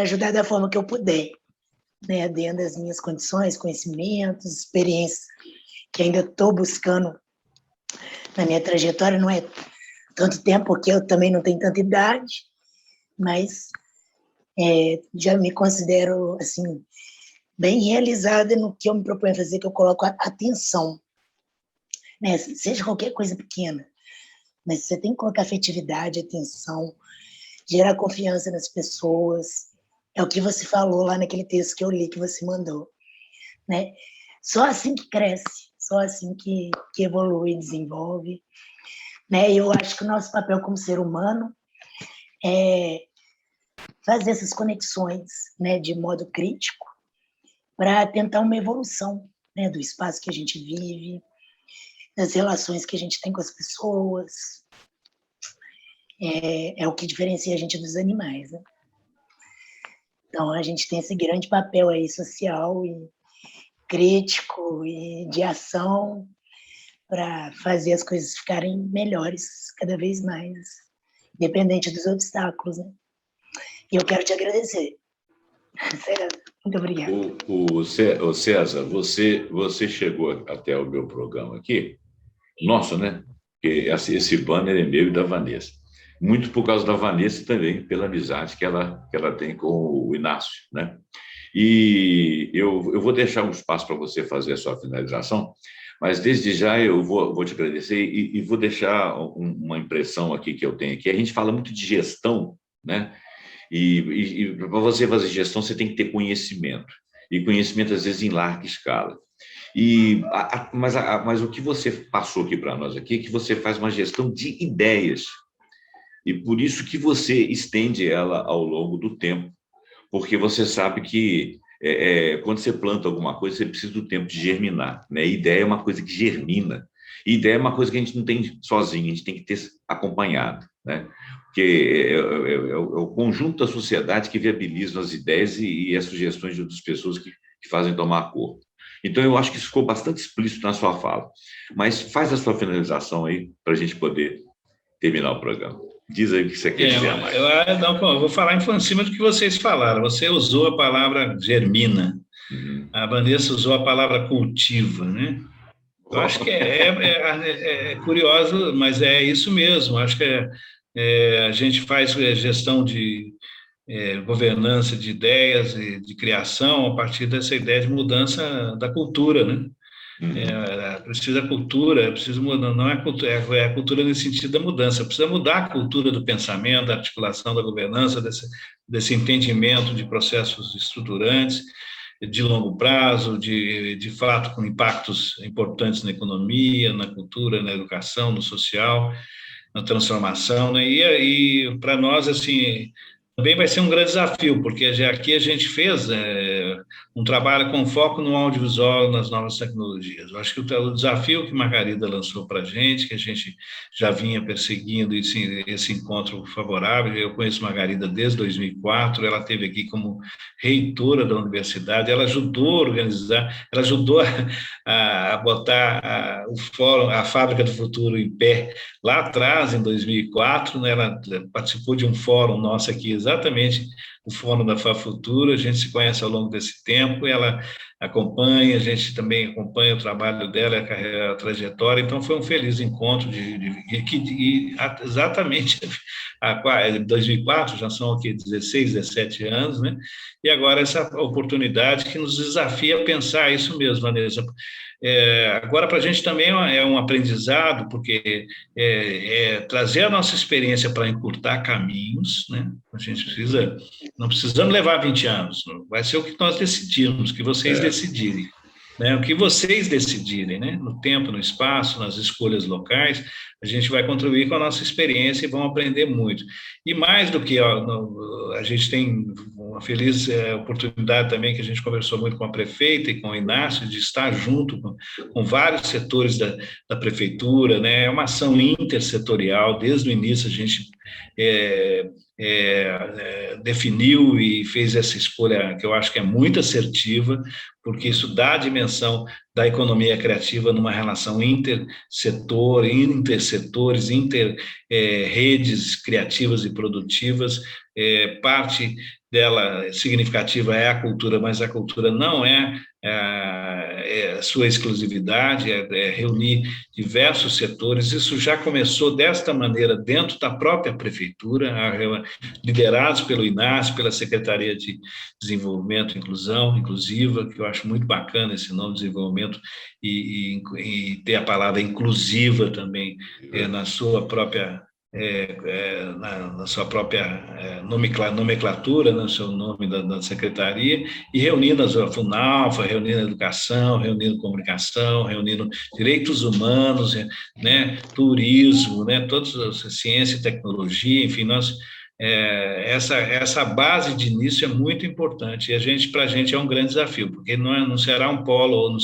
[SPEAKER 3] ajudar da forma que eu puder, né? Dentro das minhas condições, conhecimentos, experiências que ainda estou buscando na minha trajetória. Não é tanto tempo, porque eu também não tenho tanta idade, mas já me considero assim bem realizada no que eu me proponho a fazer, que eu coloco atenção, né? Seja qualquer coisa pequena, mas você tem que colocar afetividade, atenção, gerar confiança nas pessoas. É o que você falou lá naquele texto que eu li, que você mandou, né? Só assim que cresce, só assim que evolui, desenvolve, né? E eu acho que o nosso papel como ser humano é fazer essas conexões, né, de modo crítico, para tentar uma evolução, né, do espaço que a gente vive, das relações que a gente tem com as pessoas. É o que diferencia a gente dos animais, né? Então, a gente tem esse grande papel aí social e crítico e de ação para fazer as coisas ficarem melhores cada vez mais, independente dos obstáculos, né? E eu quero te agradecer. César, muito obrigada.
[SPEAKER 2] O César, você chegou até o meu programa aqui, nossa, né? Porque esse banner é meu e da Vanessa. Muito por causa da Vanessa também, pela amizade que ela tem com o Inácio, né? E eu vou deixar um espaço para você fazer a sua finalização, mas desde já eu vou te agradecer e vou deixar uma impressão aqui que eu tenho aqui. A gente fala muito de gestão, né? E para você fazer gestão, você tem que ter conhecimento. E conhecimento, às vezes, em larga escala. Mas o que você passou aqui para nós aqui é que você faz uma gestão de ideias. E por isso que você estende ela ao longo do tempo. Porque você sabe que quando você planta alguma coisa, você precisa do tempo de germinar, né? Ideia é uma coisa que germina. Ideia é uma coisa que a gente não tem sozinho, a gente tem que ter acompanhado, né? Porque é o conjunto da sociedade que viabiliza as ideias e as sugestões de outras pessoas que fazem tomar corpo. Então, eu acho que isso ficou bastante explícito na sua fala. Mas faz a sua finalização aí para a gente poder terminar o programa. Diz aí o que você quer dizer a mais.
[SPEAKER 4] Eu vou falar em cima do que vocês falaram. Você usou a palavra germina. Uhum. A Vanessa usou a palavra cultiva, né? Eu acho que é curioso, mas é isso mesmo. Acho que a gente faz gestão de governança de ideias e de criação a partir dessa ideia de mudança da cultura, né? Uhum. Precisa cultura, precisa mudar, não é cultura, é a cultura nesse sentido da mudança. Precisa mudar a cultura do pensamento, da articulação da governança, desse entendimento de processos estruturantes de longo prazo, de fato com impactos importantes na economia, na cultura, na educação, no social, na transformação, né? E para nós, assim, também vai ser um grande desafio, porque aqui a gente fez um trabalho com foco no audiovisual, nas novas tecnologias. Eu acho que o desafio que Margarida lançou para a gente já vinha perseguindo esse encontro favorável. Eu conheço Margarida desde 2004, ela esteve aqui como reitora da universidade, ela ajudou a organizar, ela ajudou a botar o fórum, a Fábrica do Futuro em pé, lá atrás, em 2004, né? Ela participou de um fórum nosso aqui, exatamente o Fórum da FAFutura, a gente se conhece ao longo desse tempo, ela acompanha, a gente também acompanha o trabalho dela, a trajetória, então foi um feliz encontro exatamente em 2004, já são aqui 16, 17 anos, né? E agora essa oportunidade que nos desafia a pensar isso mesmo, Vanessa. Agora, para a gente também é um aprendizado, porque trazer a nossa experiência para encurtar caminhos, né? A gente não precisamos levar 20 anos, vai ser o que nós decidimos, que vocês decidirem. Né, o que vocês decidirem, né, no tempo, no espaço, nas escolhas locais, a gente vai contribuir com a nossa experiência e vamos aprender muito. E mais do que a gente tem uma feliz oportunidade também, que a gente conversou muito com a prefeita e com o Inácio, de estar junto com vários setores da prefeitura, né, é uma ação intersetorial, desde o início a gente definiu e fez essa escolha que eu acho que é muito assertiva, porque isso dá a dimensão da economia criativa numa relação intersetor, intersetores, redes criativas e produtivas. Parte dela significativa é a cultura, mas a cultura não é sua exclusividade, reunir diversos setores. Isso já começou desta maneira dentro da própria prefeitura, liderados pelo Inácio, pela Secretaria de Desenvolvimento e Inclusão Inclusiva, que eu acho muito bacana esse nome, desenvolvimento, e ter a palavra inclusiva também na sua própria na sua própria nomenclatura, no seu nome da secretaria, e reunindo a FUNALFA, reunindo a educação, reunindo comunicação, reunindo direitos humanos, né, turismo, né, todas as ciência e tecnologia, enfim, essa base de início é muito importante, e para a gente é um grande desafio, porque não será um polo,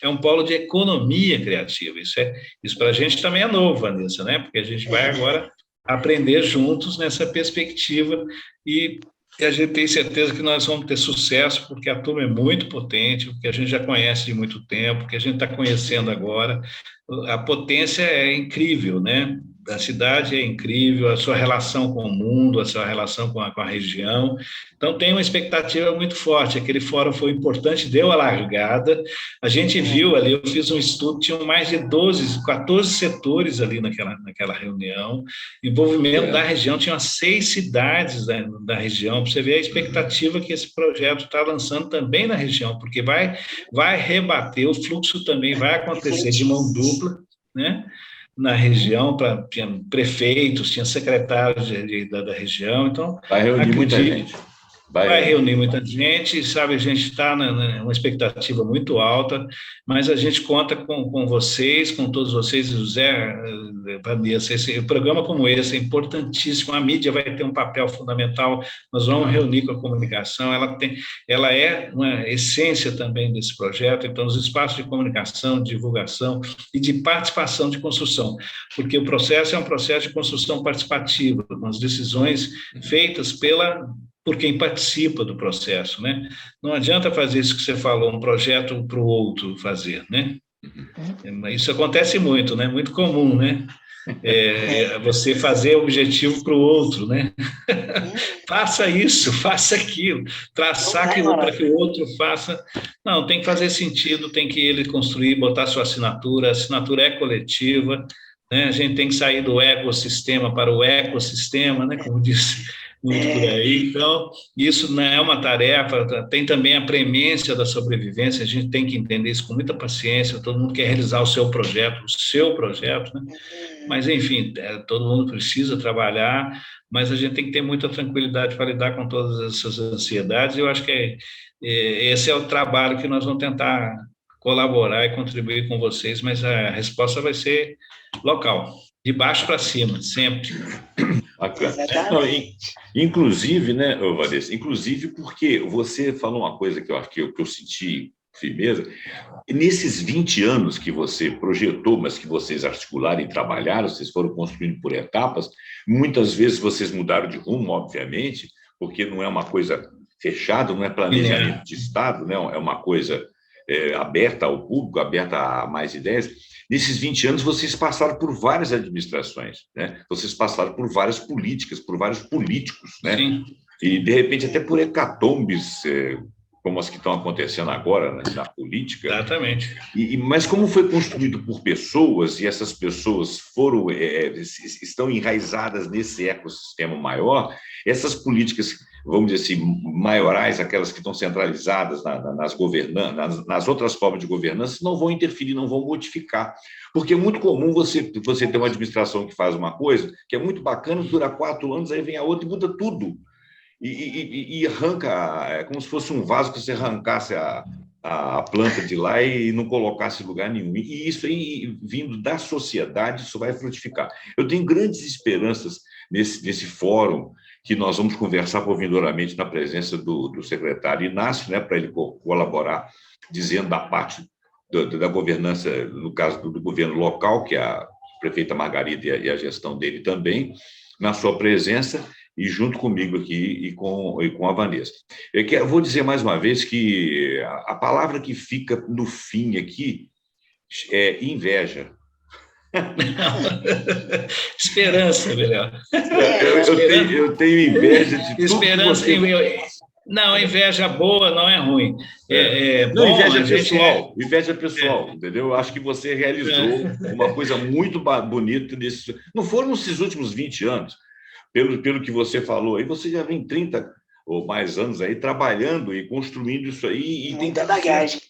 [SPEAKER 4] é um polo de economia criativa, isso para a gente também é novo, Vanessa, né? Porque a gente vai agora aprender juntos nessa perspectiva, e a gente tem certeza que nós vamos ter sucesso, porque a turma é muito potente, porque a gente já conhece de muito tempo, que a gente está conhecendo agora, a potência é incrível, né? da cidade é incrível, a sua relação com o mundo, a sua relação com a região. Então, tem uma expectativa muito forte. Aquele fórum foi importante, deu a largada. A gente viu ali, eu fiz um estudo, tinham mais de 14 setores ali naquela reunião. Envolvimento da região, tinham 6 cidades da região, para você ver a expectativa que esse projeto está lançando também na região, porque vai rebater, o fluxo também vai acontecer de mão dupla, né? Na região, tinha prefeitos, tinha secretários da região, então...
[SPEAKER 2] Vai reunir muita gente.
[SPEAKER 4] Vai reunir muita gente, sabe, a gente está numa expectativa muito alta, mas a gente conta com vocês, com todos vocês, José, Vanessa, esse programa como esse é importantíssimo, a mídia vai ter um papel fundamental, nós vamos reunir com a comunicação, ela é uma essência também desse projeto, então os espaços de comunicação, de divulgação e de participação de construção, porque o processo é um processo de construção participativa, com as decisões feitas por quem participa do processo, né? Não adianta fazer isso que você falou, um projeto para o outro fazer, né? Isso acontece muito, né? Muito comum, né? Você fazer objetivo para o outro, né? Faça isso, faça aquilo, traçar aquilo para que o outro faça. Não, tem que fazer sentido, tem que ele construir, botar sua assinatura, a assinatura é coletiva, né? A gente tem que sair do ecossistema para o ecossistema, né? Como disse muito por aí. Então, isso não é uma tarefa, tem também a premência da sobrevivência, a gente tem que entender isso com muita paciência, todo mundo quer realizar o seu projeto, né? Mas, enfim, todo mundo precisa trabalhar, mas a gente tem que ter muita tranquilidade para lidar com todas essas ansiedades, e eu acho que esse é o trabalho que nós vamos tentar colaborar e contribuir com vocês, mas a resposta vai ser local, de baixo para cima, sempre.
[SPEAKER 2] Bacana. Não, inclusive, né, Vanessa, inclusive porque você falou uma coisa que eu acho que eu senti firmeza, nesses 20 anos que você projetou, mas que vocês articularam e trabalharam, vocês foram construindo por etapas, muitas vezes vocês mudaram de rumo, obviamente, porque não é uma coisa fechada, não é planejamento de Estado, né, é uma coisa aberta ao público, aberta a mais ideias. Nesses 20 anos, vocês passaram por várias administrações, né? Vocês passaram por várias políticas, por vários políticos, né?
[SPEAKER 4] Sim.
[SPEAKER 2] E, de repente, até por hecatombes, como as que estão acontecendo agora, né, na política.
[SPEAKER 4] Exatamente.
[SPEAKER 2] Mas como foi construído por pessoas, e essas pessoas estão enraizadas nesse ecossistema maior, essas políticas, vamos dizer assim, maiorais, aquelas que estão centralizadas nas outras formas de governança, não vão interferir, não vão modificar. Porque é muito comum você ter uma administração que faz uma coisa que é muito bacana, dura 4 anos, aí vem a outra e muda tudo. E arranca, é como se fosse um vaso que você arrancasse a planta de lá e não colocasse em lugar nenhum. E isso aí, vindo da sociedade, isso vai frutificar. Eu tenho grandes esperanças nesse fórum, que nós vamos conversar provisoriamente na presença do secretário Inácio, né, para ele colaborar, dizendo da parte da governança, no caso do governo local, que é a prefeita Margarida e a gestão dele também, na sua presença, e junto comigo aqui e com a Vanessa. Eu vou dizer mais uma vez que a palavra que fica no fim aqui é inveja.
[SPEAKER 4] Esperança, melhor.
[SPEAKER 2] Eu tenho inveja de tudo.
[SPEAKER 4] Esperança. Não, inveja boa não é ruim.
[SPEAKER 2] Não, inveja pessoal, inveja pessoal, entendeu? Eu acho que você realizou uma coisa muito bonita nisso. Não foram nesses últimos 20 anos. Pelo que você falou, aí você já vem 30 ou mais anos aí trabalhando e construindo isso aí. E
[SPEAKER 3] muita bagagem.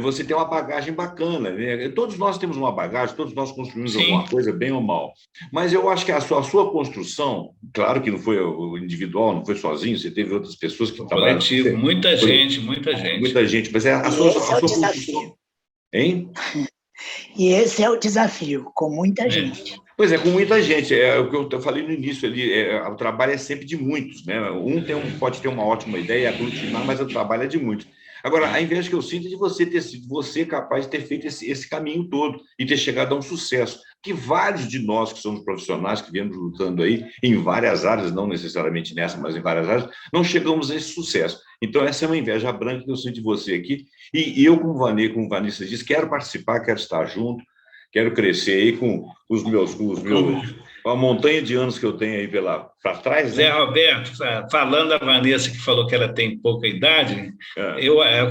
[SPEAKER 2] Você tem uma bagagem bacana, né? Todos nós temos uma bagagem, todos nós construímos alguma coisa, bem ou mal. Mas eu acho que a sua construção, claro que não foi individual, não foi sozinho, você teve outras pessoas que trabalharam.
[SPEAKER 4] Coletivo, muita gente.
[SPEAKER 2] Muita gente, mas a sua construção. Hein?
[SPEAKER 3] E esse é o desafio, com muita gente.
[SPEAKER 2] Pois é, com muita gente. É o que eu falei no início ali, o trabalho é sempre de muitos, né? Pode ter uma ótima ideia e aglutinar, mas o trabalho é de muitos. Agora, a inveja que eu sinto é de você ter sido capaz de ter feito esse caminho todo e ter chegado a um sucesso. Que vários de nós que somos profissionais, que viemos lutando aí em várias áreas, não necessariamente nessa, mas em várias áreas, não chegamos a esse sucesso. Então, essa é uma inveja branca que eu sinto de você aqui. E eu, como Vanessa disse, quero participar, quero estar junto, Quero crescer aí com os meus com a montanha de anos que eu tenho aí para trás.
[SPEAKER 4] Zé Roberto, falando da Vanessa, que falou que ela tem pouca idade,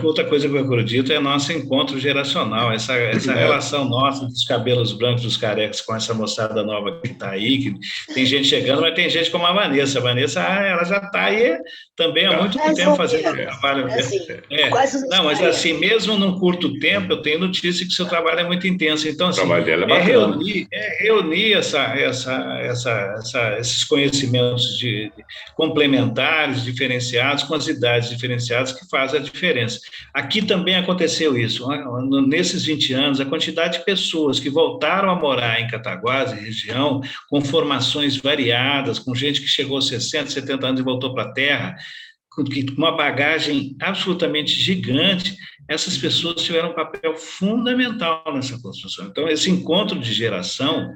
[SPEAKER 4] outra coisa que eu acredito é nosso encontro geracional, essa relação nossa dos cabelos brancos dos carecas com essa moçada nova que está aí, que tem gente chegando, mas tem gente como a Vanessa. A Vanessa, ela já está aí também há muito tempo fazendo trabalho. Não, mas assim, mesmo num curto tempo, eu tenho notícia que o seu trabalho é muito intenso. Então, assim,
[SPEAKER 2] o trabalho dela é bacana.
[SPEAKER 4] reunir esses conhecimentos complementares, diferenciados, com as idades diferenciadas que fazem a diferença. Aqui também aconteceu isso. Nesses 20 anos, a quantidade de pessoas que voltaram a morar em Cataguases, região, com formações variadas, com gente que chegou aos 60, 70 anos e voltou para a terra, com uma bagagem absolutamente gigante, essas pessoas tiveram um papel fundamental nessa construção. Então, esse encontro de geração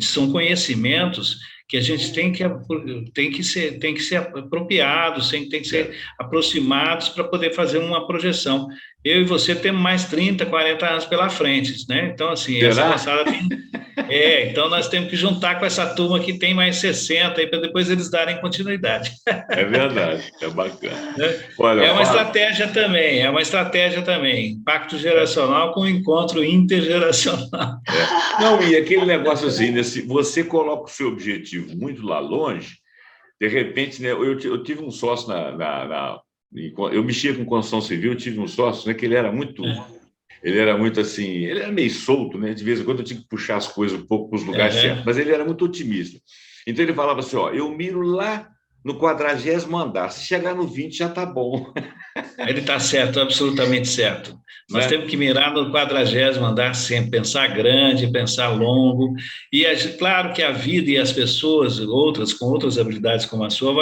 [SPEAKER 4] são conhecimentos que a gente tem que ser apropriados, tem que ser aproximados para poder fazer uma projeção. Eu e você temos mais 30, 40 anos pela frente, né? Então, assim, essa passada tem... então nós temos que juntar com essa turma que tem mais 60 aí para depois eles darem continuidade.
[SPEAKER 2] É verdade, é bacana.
[SPEAKER 4] Olha, é uma estratégia também, impacto geracional com encontro intergeracional.
[SPEAKER 2] Não, e aquele negócio assim, você coloca o seu objetivo muito lá longe, de repente, né, eu tive um sócio eu mexia com construção civil, eu tive um sócio, né, que ele era muito assim, ele era meio solto, né? De vez em quando eu tinha que puxar as coisas um pouco para os lugares certos, mas ele era muito otimista. Então ele falava assim, eu miro lá no 40º andar, se chegar no 20 já está bom.
[SPEAKER 4] Ele está certo, absolutamente certo. Nós temos que mirar no 40º andar sempre, pensar grande, pensar longo, e claro que a vida e as pessoas, com outras habilidades como a sua,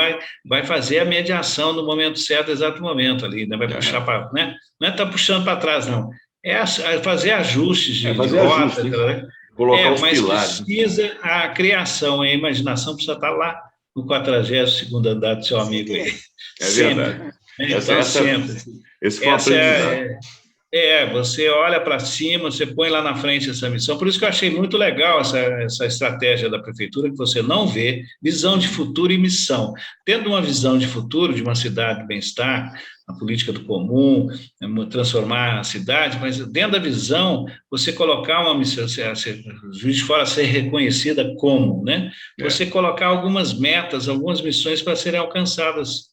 [SPEAKER 4] vai fazer a mediação no momento certo, exato momento ali, né? Vai puxar para, né? Não é estar puxando para trás, não. É fazer ajustes de rota, né?
[SPEAKER 2] Colocar os
[SPEAKER 4] mas
[SPEAKER 2] pilares.
[SPEAKER 4] Precisa a criação, a imaginação precisa estar lá no 42º andar do seu amigo aí.
[SPEAKER 2] É verdade. Esse foi um aprendizado.
[SPEAKER 4] Você olha para cima, você põe lá na frente essa missão. Por isso que eu achei muito legal essa estratégia da prefeitura, que você não vê visão de futuro e missão. Tendo uma visão de futuro de uma cidade de bem-estar, a política do comum, transformar a cidade, mas dentro da visão, você colocar uma missão, Juiz de Fora ser reconhecida como, né? Você colocar algumas metas, algumas missões para serem alcançadas.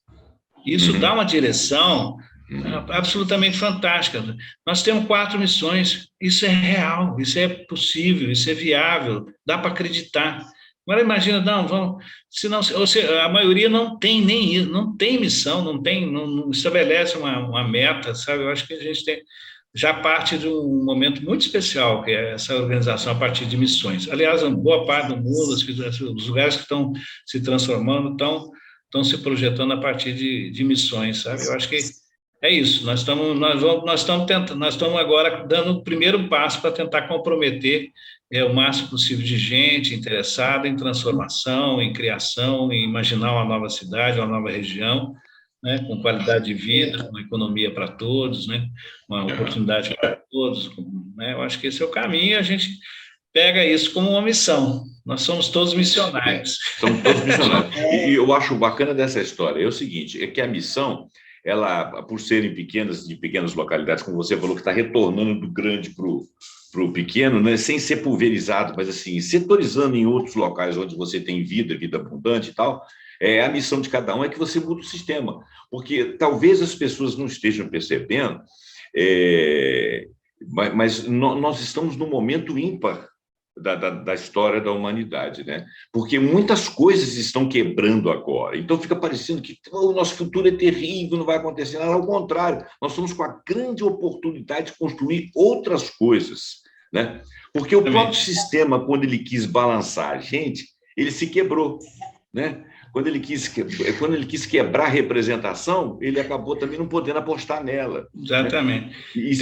[SPEAKER 4] Isso dá uma direção absolutamente fantástica. Nós temos 4 missões, isso é real, isso é possível, isso é viável, dá para acreditar. Agora imagina, a maioria não tem nem isso, não tem missão, não estabelece uma meta, sabe? Eu acho que a gente já parte de um momento muito especial, que é essa organização a partir de missões. Aliás, boa parte do mundo, os lugares que estão se transformando, estão se projetando a partir de missões, sabe? Eu acho que é isso. Nós estamos agora dando o primeiro passo para tentar comprometer o máximo possível de gente interessada em transformação, em criação, em imaginar uma nova cidade, uma nova região, né, com qualidade de vida, com economia para todos, né, uma oportunidade para todos. Né? Eu acho que esse é o caminho. A gente pega isso como uma missão. Nós somos todos missionários.
[SPEAKER 2] Somos todos missionários. E eu acho bacana dessa história é o seguinte, é que a missão, ela, por serem de pequenas localidades, como você falou, que está retornando do grande para o pequeno, né, sem ser pulverizado, mas assim, setorizando em outros locais onde você tem vida abundante e tal, a missão de cada um é que você muda o sistema. Porque talvez as pessoas não estejam percebendo, mas nós estamos num momento ímpar da história da humanidade, né? Porque muitas coisas estão quebrando agora. Então fica parecendo que o nosso futuro é terrível, não vai acontecer nada. Ao contrário, nós estamos com a grande oportunidade de construir outras coisas, né? Porque o próprio sistema, quando ele quis balançar a gente, ele se quebrou, né? Quando ele quis quebrar a representação, ele acabou também não podendo apostar nela.
[SPEAKER 4] Exatamente.
[SPEAKER 2] Né?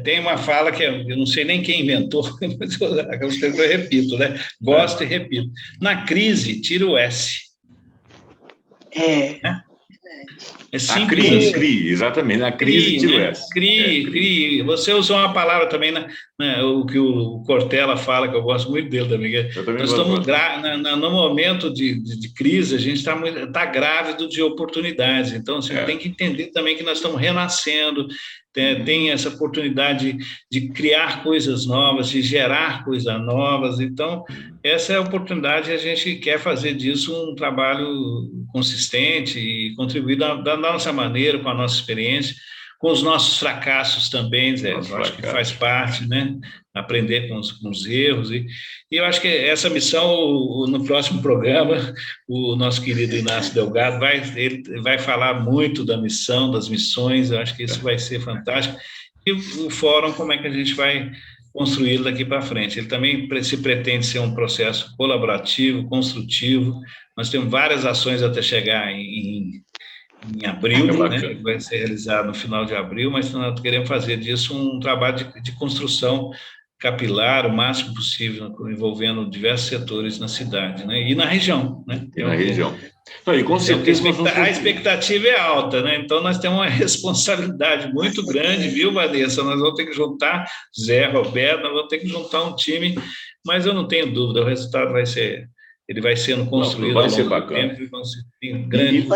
[SPEAKER 4] Tem uma fala que eu não sei nem quem inventou, mas eu repito, né? Gosto e repito. Na crise, tira o S. É
[SPEAKER 2] A
[SPEAKER 4] simples.
[SPEAKER 2] CRI, exatamente, a crise tirou
[SPEAKER 4] né?
[SPEAKER 2] essa.
[SPEAKER 4] CRI. Você usou uma palavra também, o que o Cortella fala, que eu gosto muito dele também.
[SPEAKER 2] Eu também
[SPEAKER 4] Nós
[SPEAKER 2] gosto.
[SPEAKER 4] estamos no momento de crise, a gente está grávido de oportunidades. Então, assim, tem que entender também que nós estamos renascendo, tem essa oportunidade de criar coisas novas, de gerar coisas novas. Então, essa é a oportunidade, a gente quer fazer disso um trabalho consistente e contribuir da nossa maneira, com a nossa experiência, com os nossos fracassos também, Zé. Eu acho que faz parte, né? Aprender com os erros. E eu acho que essa missão, no próximo programa, o nosso querido Inácio Delgado ele vai falar muito da missão, das missões. Eu acho que isso vai ser fantástico. E o fórum, como é que a gente vai construí-lo daqui para frente. Ele também se pretende ser um processo colaborativo, construtivo. Nós temos várias ações até chegar em abril, né, que vai ser realizado no final de abril, mas nós queremos fazer disso um trabalho de construção capilar, o máximo possível, envolvendo diversos setores na cidade, né, e na região. Né?
[SPEAKER 2] E na região. Não, e com certeza
[SPEAKER 4] a expectativa é alta, né? Então nós temos uma responsabilidade muito grande, viu, Vanessa? Nós vamos ter que juntar Zé, Roberto, nós vamos ter que juntar um time, mas eu não tenho dúvida, o resultado ele vai sendo construído
[SPEAKER 2] vai ser bacana.
[SPEAKER 4] Tempo, e vai ser grande.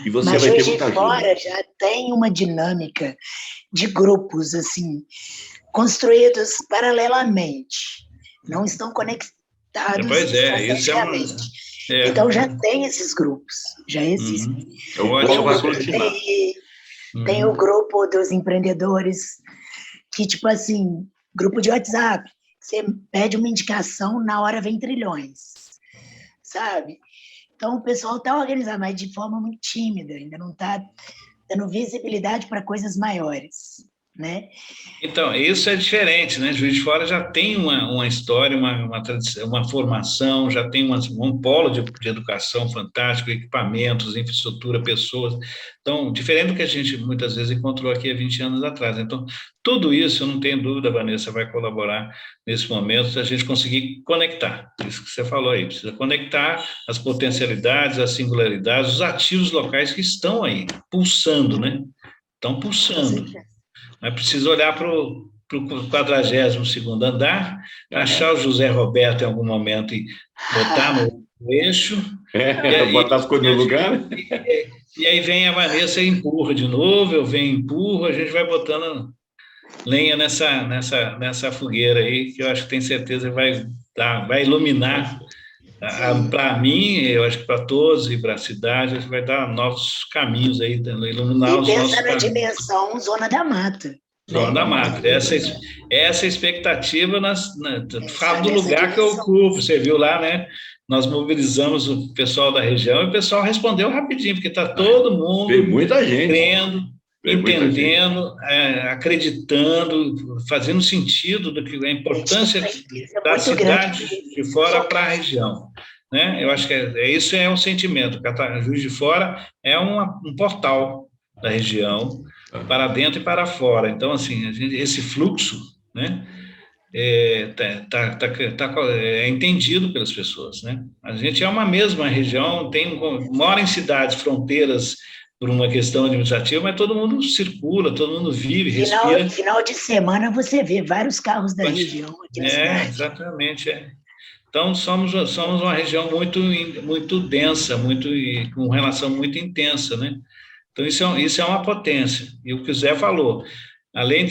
[SPEAKER 2] E você
[SPEAKER 3] mas
[SPEAKER 2] vai ter
[SPEAKER 3] hoje
[SPEAKER 2] muita
[SPEAKER 3] fora já tem uma dinâmica de grupos assim construídos paralelamente, não estão conectados.
[SPEAKER 4] Pois é, isso é
[SPEAKER 3] Então já tem esses grupos, já existem. Tem o grupo dos empreendedores, que tipo assim, grupo de WhatsApp, você pede uma indicação, na hora vem trilhões, sabe? Então o pessoal está organizado, mas de forma muito tímida, ainda não está dando visibilidade para coisas maiores. Né?
[SPEAKER 4] Então, isso é diferente, né? Juiz de Fora já tem uma história, uma tradição, uma formação, já tem um polo de educação fantástico, equipamentos, infraestrutura, pessoas. Então, diferente do que a gente muitas vezes encontrou aqui há 20 anos atrás. Então, tudo isso, eu não tenho dúvida, Vanessa, vai colaborar nesse momento se a gente conseguir conectar. Isso que você falou aí, precisa conectar as potencialidades, as singularidades, os ativos locais que estão aí, pulsando, né? Estão pulsando. É preciso olhar para o 42º andar, achar o José Roberto em algum momento e botar no eixo.
[SPEAKER 2] Botar as coisas no lugar.
[SPEAKER 4] E aí vem a Vanessa e empurra de novo, eu venho e empurro, a gente vai botando lenha nessa fogueira aí, que eu acho que tem certeza que vai iluminar. Para mim, eu acho que para todos e para a cidade, vai dar novos caminhos aí, iluminar os nossos caminhos.
[SPEAKER 3] E pensa na dimensão Zona da Mata.
[SPEAKER 4] Zona da Mata. Essa expectativa, falo do lugar que eu ocupo, você viu lá, né? Nós mobilizamos o pessoal da região e o pessoal respondeu rapidinho, porque está todo mundo
[SPEAKER 2] tem muita gente
[SPEAKER 4] crendo, entendendo, acreditando, fazendo sentido do que a importância da cidade de Fora para a região. Né? Eu acho que isso é um sentimento. Juiz de Fora é um portal da região para dentro e para fora. Então, assim, esse fluxo, né, é entendido pelas pessoas. Né? A gente é uma mesma região, mora em cidades, fronteiras, por uma questão administrativa, mas todo mundo circula, todo mundo vive, respira.
[SPEAKER 3] Final de semana você vê vários carros da região aqui na cidade.
[SPEAKER 4] Exatamente. Então, somos uma região muito densa, com relação muito intensa, né? Então, isso é uma potência. E o que o Zé falou, além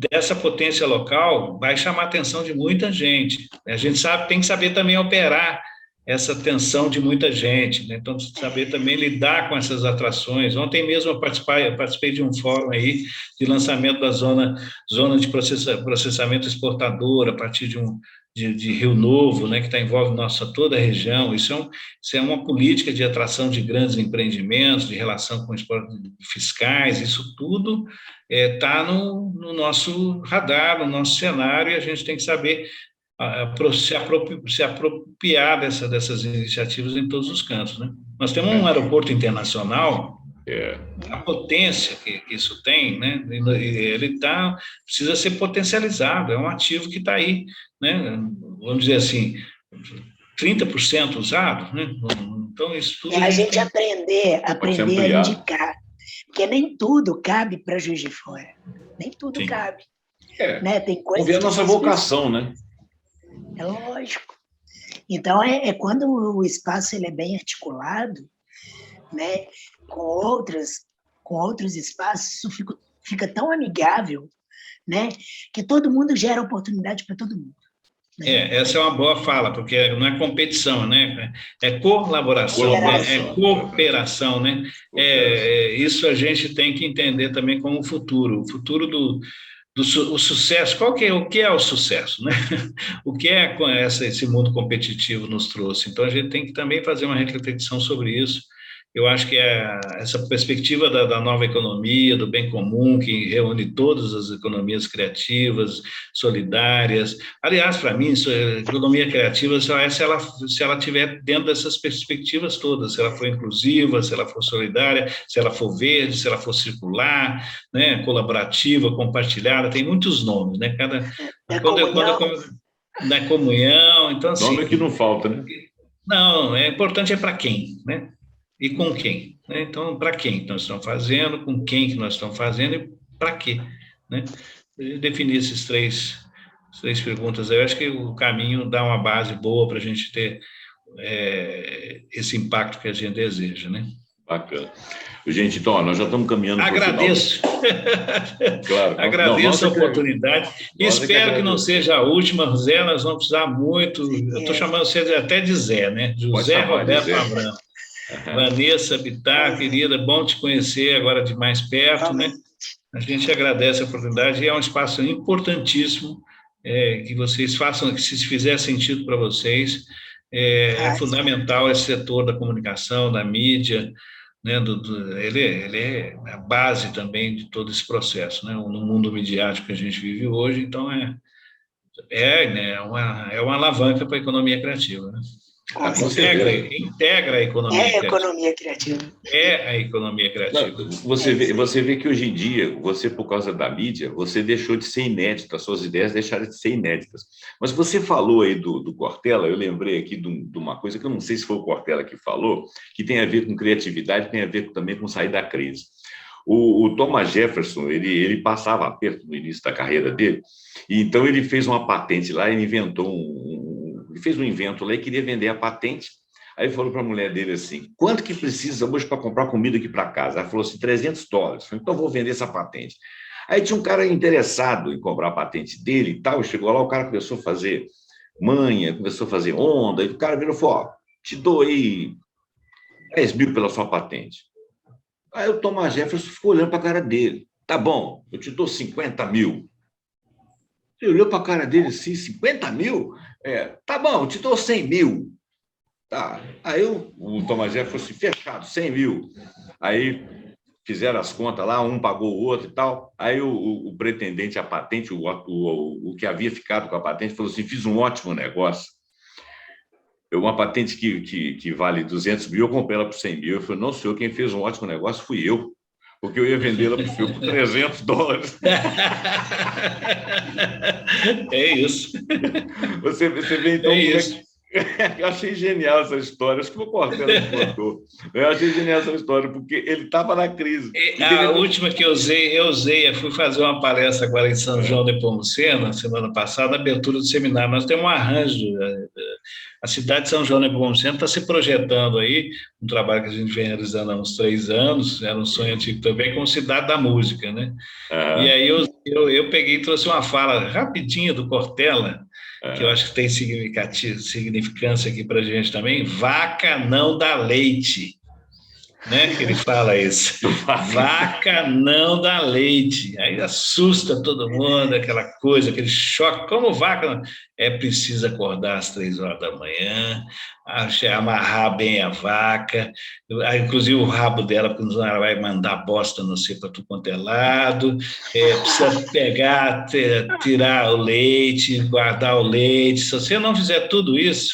[SPEAKER 4] dessa potência local, vai chamar a atenção de muita gente. A gente tem que saber também operar essa tensão de muita gente, né? Então, saber também lidar com essas atrações. Ontem mesmo eu participei de um fórum aí de lançamento da zona de processamento exportador a partir de Rio Novo, né, que envolve toda a região. Isso é uma política de atração de grandes empreendimentos, de relação com fiscais, isso tudo está no nosso radar, no nosso cenário, e a gente tem que saber se apropriar dessas iniciativas em todos os cantos. Né? Nós temos um aeroporto internacional, a potência que isso tem, né? Ele precisa ser potencializado, é um ativo que está aí, né? Vamos dizer assim, 30% usado, né? Então, isso tudo...
[SPEAKER 3] É a gente aprender a
[SPEAKER 2] ampliar.
[SPEAKER 3] indicar. Porque nem tudo cabe para Juiz de Fora. Nem tudo
[SPEAKER 4] Sim.
[SPEAKER 3] cabe.
[SPEAKER 2] É.
[SPEAKER 3] Né? Tem coisas
[SPEAKER 2] Vamos ver a
[SPEAKER 3] que
[SPEAKER 2] nossa
[SPEAKER 3] são
[SPEAKER 2] vocação, né?
[SPEAKER 3] É lógico. Então, é quando o espaço ele é bem articulado, né, com outros espaços, isso fica tão amigável, né, que todo mundo gera oportunidade para todo mundo. Né?
[SPEAKER 4] Essa é uma boa fala, porque não é competição, né? É colaboração, é cooperação, né? Isso a gente tem que entender também como futuro. O futuro o sucesso, o que é o sucesso, né? O que é esse mundo competitivo nos trouxe? Então, a gente tem que também fazer uma reflexão sobre isso. Eu acho que essa perspectiva da nova economia, do bem comum, que reúne todas as economias criativas, solidárias. Aliás, para mim, economia criativa só é se ela estiver dentro dessas perspectivas todas, se ela for inclusiva, se ela for solidária, se ela for verde, se ela for circular, né, colaborativa, compartilhada, tem muitos nomes, né? Da comunhão, então assim...
[SPEAKER 2] Nome que não falta, né?
[SPEAKER 4] Não, importante é para quem, né? E com quem? Né? Então, para quem nós estamos fazendo, com quem que nós estamos fazendo e para quê? Né? Definir essas três perguntas, eu acho que o caminho dá uma base boa para a gente ter esse impacto que a gente deseja. Né?
[SPEAKER 2] Bacana. Gente, então, nós já estamos caminhando para o final.
[SPEAKER 4] Agradeço.
[SPEAKER 2] Claro.
[SPEAKER 4] Agradeço a oportunidade. Espero que não seja a última, Zé, nós vamos precisar muito. Eu estou chamando você até de Zé, né? José Roberto Abrão. Vanessa Bittar, querida, bom te conhecer agora de mais perto, né? A gente agradece a oportunidade e é um espaço importantíssimo que vocês façam, que se fizer sentido para vocês, é fundamental esse setor da comunicação, da mídia, né? Ele é a base também de todo esse processo, né? No mundo midiático que a gente vive hoje, então é uma alavanca para a economia criativa, né? Integra a economia criativa.
[SPEAKER 3] Economia criativa.
[SPEAKER 4] É a economia criativa.
[SPEAKER 2] Não, você vê que hoje em dia, você, por causa da mídia, você deixou de ser inédito, as suas ideias deixaram de ser inéditas. Mas você falou aí do Cortella, eu lembrei aqui de uma coisa que eu não sei se foi o Cortella que falou, que tem a ver com criatividade, tem a ver também com sair da crise. O Thomas Jefferson, ele passava aperto no início da carreira dele, e então ele fez uma patente lá, ele fez um invento lá e queria vender a patente. Aí falou para a mulher dele assim, quanto que precisa hoje para comprar comida aqui para casa? Ela falou assim, $300. Falei, então vou vender essa patente. Aí tinha um cara interessado em comprar a patente dele e tal, chegou lá, o cara começou a fazer manha, começou a fazer onda, e o cara virou e falou, te dou aí 10 mil pela sua patente. Aí o Thomas Jefferson ficou olhando para a cara dele, tá bom, eu te dou 50 mil. Ele olhou para a cara dele assim, 50 mil? Tá bom, eu te dou 100 mil. Tá. Aí o Thomas Jefferson falou assim, fechado, 100 mil. Aí fizeram as contas lá, um pagou o outro e tal. Aí o pretendente à patente, o que havia ficado com a patente, falou assim, fiz um ótimo negócio. Uma patente que vale 200 mil, eu comprei ela por 100 mil. Eu falei, não, senhor, quem fez um ótimo negócio fui eu. Porque eu ia vendê-la para o senhor por $300.
[SPEAKER 4] É isso.
[SPEAKER 2] Você vê, então, eu achei genial essa história, acho que o Cortella me contou. Eu achei genial essa história, porque ele estava na crise.
[SPEAKER 4] A última que eu usei, fui fazer uma palestra agora em São João de Nepomuceno, semana passada, abertura do seminário. Nós temos um arranjo, a cidade de São João de Nepomuceno está se projetando aí, um trabalho que a gente vem realizando há uns 3 anos, era um sonho antigo também, como cidade da música, né? E aí eu peguei e trouxe uma fala rapidinha do Cortella, que eu acho que tem significância aqui para a gente também, vaca não dá leite, né? Que ele fala isso, vaca não dá leite, aí assusta todo mundo, aquela coisa, aquele choque, como vaca, é preciso acordar às 3 horas da manhã, amarrar bem a vaca, inclusive o rabo dela, porque senão ela vai mandar bosta no seu para tudo quanto é lado, precisa pegar, tirar o leite, guardar o leite, se você não fizer tudo isso,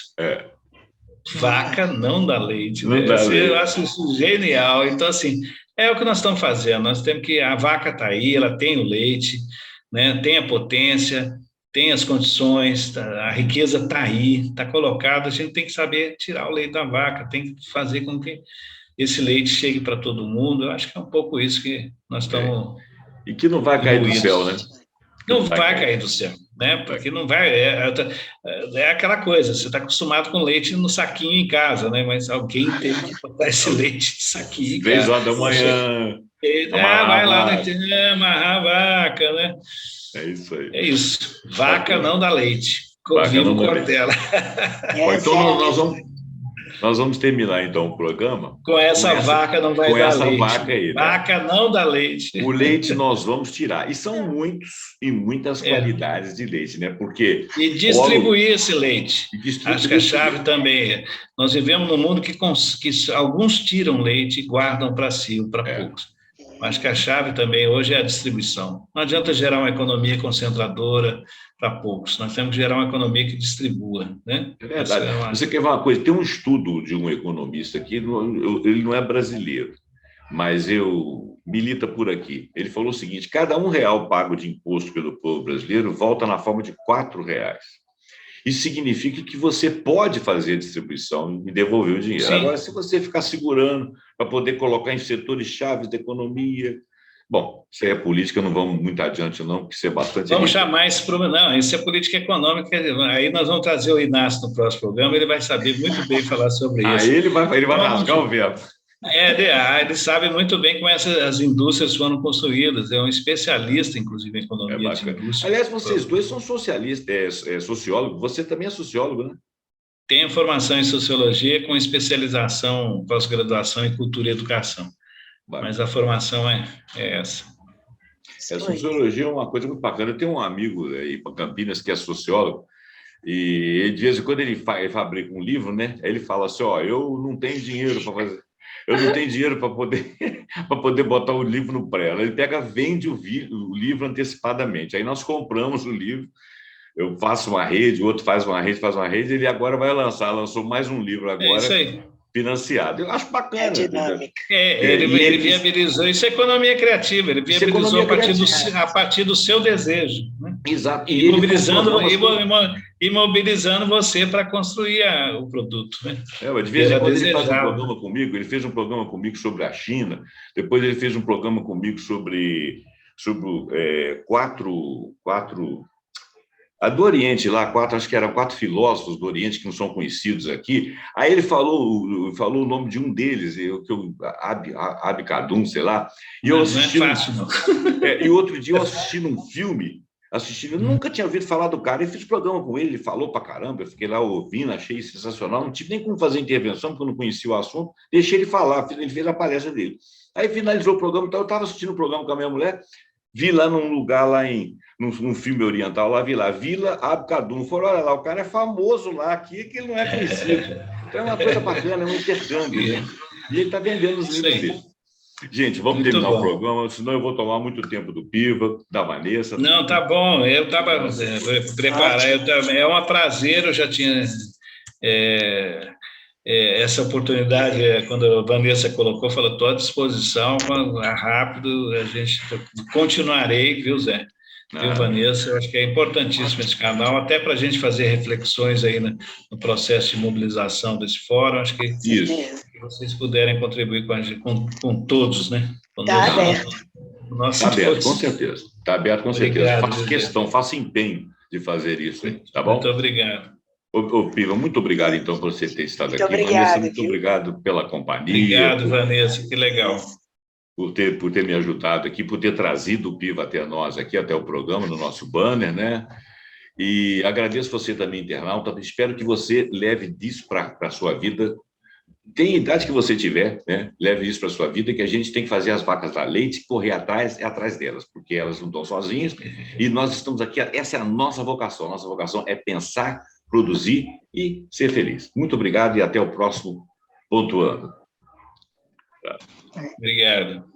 [SPEAKER 4] vaca não dá leite, né? Eu acho isso genial. Então, assim, é o que nós estamos fazendo, nós temos que, a vaca está aí, ela tem o leite, né? Tem a potência, tem as condições, a riqueza está aí, está colocada, a gente tem que saber tirar o leite da vaca, tem que fazer com que esse leite chegue para todo mundo. Eu acho que é um pouco isso que nós estamos
[SPEAKER 2] E que não vai cair do céu, né?
[SPEAKER 4] Não vai cair do céu, né? Porque não vai. É aquela coisa, você está acostumado com leite no saquinho em casa, né? Mas alguém teve que botar esse leite de saquinho em casa.
[SPEAKER 2] 6 horas da manhã.
[SPEAKER 4] Vai lá, amarrar a vaca, né?
[SPEAKER 2] É isso aí.
[SPEAKER 4] É isso. Vaca não dá leite.
[SPEAKER 2] Vaca não dá
[SPEAKER 4] Cortella.
[SPEAKER 2] Bom, então nós vamos terminar então o programa.
[SPEAKER 4] Com essa vaca não vai dar leite. Com essa
[SPEAKER 2] vaca aí, né?
[SPEAKER 4] Vaca não dá leite.
[SPEAKER 2] O leite nós vamos tirar. E são muitos e muitas qualidades de leite, né? Porque...
[SPEAKER 4] E distribuir esse leite. Acho que a chave também. Nós vivemos num mundo que alguns tiram leite e guardam para si, ou para poucos. Acho que a chave também hoje é a distribuição. Não adianta gerar uma economia concentradora para poucos. Nós temos que gerar uma economia que distribua, né?
[SPEAKER 2] É verdade. Você quer ver uma coisa? Tem um estudo de um economista aqui, ele não é brasileiro, mas milita por aqui. Ele falou o seguinte: cada R$1 pago de imposto pelo povo brasileiro volta na forma de R$4. Isso significa que você pode fazer a distribuição e devolver o dinheiro. Sim. Agora, se você ficar segurando para poder colocar em setores chaves da economia... Bom, isso aí é política, não vamos muito adiante, não, porque isso é bastante...
[SPEAKER 4] Vamos chamar esse problema... Não, isso é política econômica. Aí nós vamos trazer o Inácio no próximo programa, ele vai saber muito bem falar sobre isso.
[SPEAKER 2] Aí ele vai rasgar o verbo.
[SPEAKER 4] Ele sabe muito bem como as indústrias foram construídas, é um especialista, inclusive, em economia de indústria.
[SPEAKER 2] Aliás, vocês dois são socialistas, sociólogo, você também é sociólogo, né?
[SPEAKER 4] Tenho formação em sociologia com especialização, pós-graduação em cultura e educação, mas a formação é essa.
[SPEAKER 2] A sociologia é uma coisa muito bacana. Eu tenho um amigo aí para Campinas que é sociólogo, e de vez em quando ele fabrica um livro, né? Aí ele fala assim: eu não tenho dinheiro para fazer... Eu não tenho dinheiro para poder botar o livro no pré. Ele vende o livro antecipadamente. Aí nós compramos o livro, eu faço uma rede, o outro faz uma rede, ele agora vai lançou mais um livro agora, financiado. Eu acho bacana.
[SPEAKER 3] É dinâmica.
[SPEAKER 4] Ele viabilizou, isso é economia criativa, ele viabilizou a partir do seu desejo. Né?
[SPEAKER 2] Exato.
[SPEAKER 4] E mobilizando você para construir o produto. Né?
[SPEAKER 2] De vez em quando ele faz um programa comigo, ele fez um programa comigo sobre a China, depois ele fez um programa comigo sobre do Oriente, lá, acho que eram 4 filósofos do Oriente que não são conhecidos aqui. Aí ele falou o nome de um deles, Abkadum, sei lá. E eu assisti, não é fácil, não. E outro dia eu assisti num filme, eu nunca tinha ouvido falar do cara, eu fiz programa com ele falou pra caramba, eu fiquei lá ouvindo, achei sensacional, não tive nem como fazer intervenção, porque eu não conhecia o assunto, deixei ele falar, ele fez a palestra dele. Aí finalizou o programa, então eu estava assistindo o programa com a minha mulher, vi lá num lugar num filme oriental, vi lá, Vila Abkadum. Falei, olha lá, o cara é famoso lá, aqui que ele não é conhecido. Então é uma coisa bacana, é um intercâmbio, né? E ele está vendendo os livros dele. Gente, vamos terminar o programa, senão eu vou tomar muito tempo do Piva, da Vanessa.
[SPEAKER 4] Não, tá bom, eu estava preparado, é um prazer, eu já tinha... essa oportunidade, quando a Vanessa colocou, falou, estou à disposição, rápido, a gente continuarei, viu, Zé? Viu, Vanessa? Eu acho que é importantíssimo esse canal, até para a gente fazer reflexões aí no processo de mobilização desse fórum. Acho que vocês puderem contribuir com todos, né?
[SPEAKER 3] Está aberto.
[SPEAKER 2] Está aberto, com certeza. Está aberto, com certeza. Faço questão, faço empenho de fazer isso aí, tá bom?
[SPEAKER 4] Muito obrigado.
[SPEAKER 2] Ô, Piva, muito obrigado, então, por você ter estado aqui.
[SPEAKER 3] Vanessa,
[SPEAKER 2] muito obrigado pela companhia.
[SPEAKER 4] Obrigado, Vanessa, que legal.
[SPEAKER 2] Por ter me ajudado aqui, por ter trazido o Piva até nós, aqui, até o programa, no nosso banner, né? E agradeço você também, internauta. Espero que você leve disso para a sua vida. Tem a idade que você tiver, né? Leve isso para a sua vida, que a gente tem que fazer as vacas dar leite, correr atrás delas, porque elas não estão sozinhas. E nós estamos aqui, essa é a nossa vocação. A nossa vocação é pensar, produzir e ser feliz. Muito obrigado e até o próximo Pontuando.
[SPEAKER 4] Obrigado.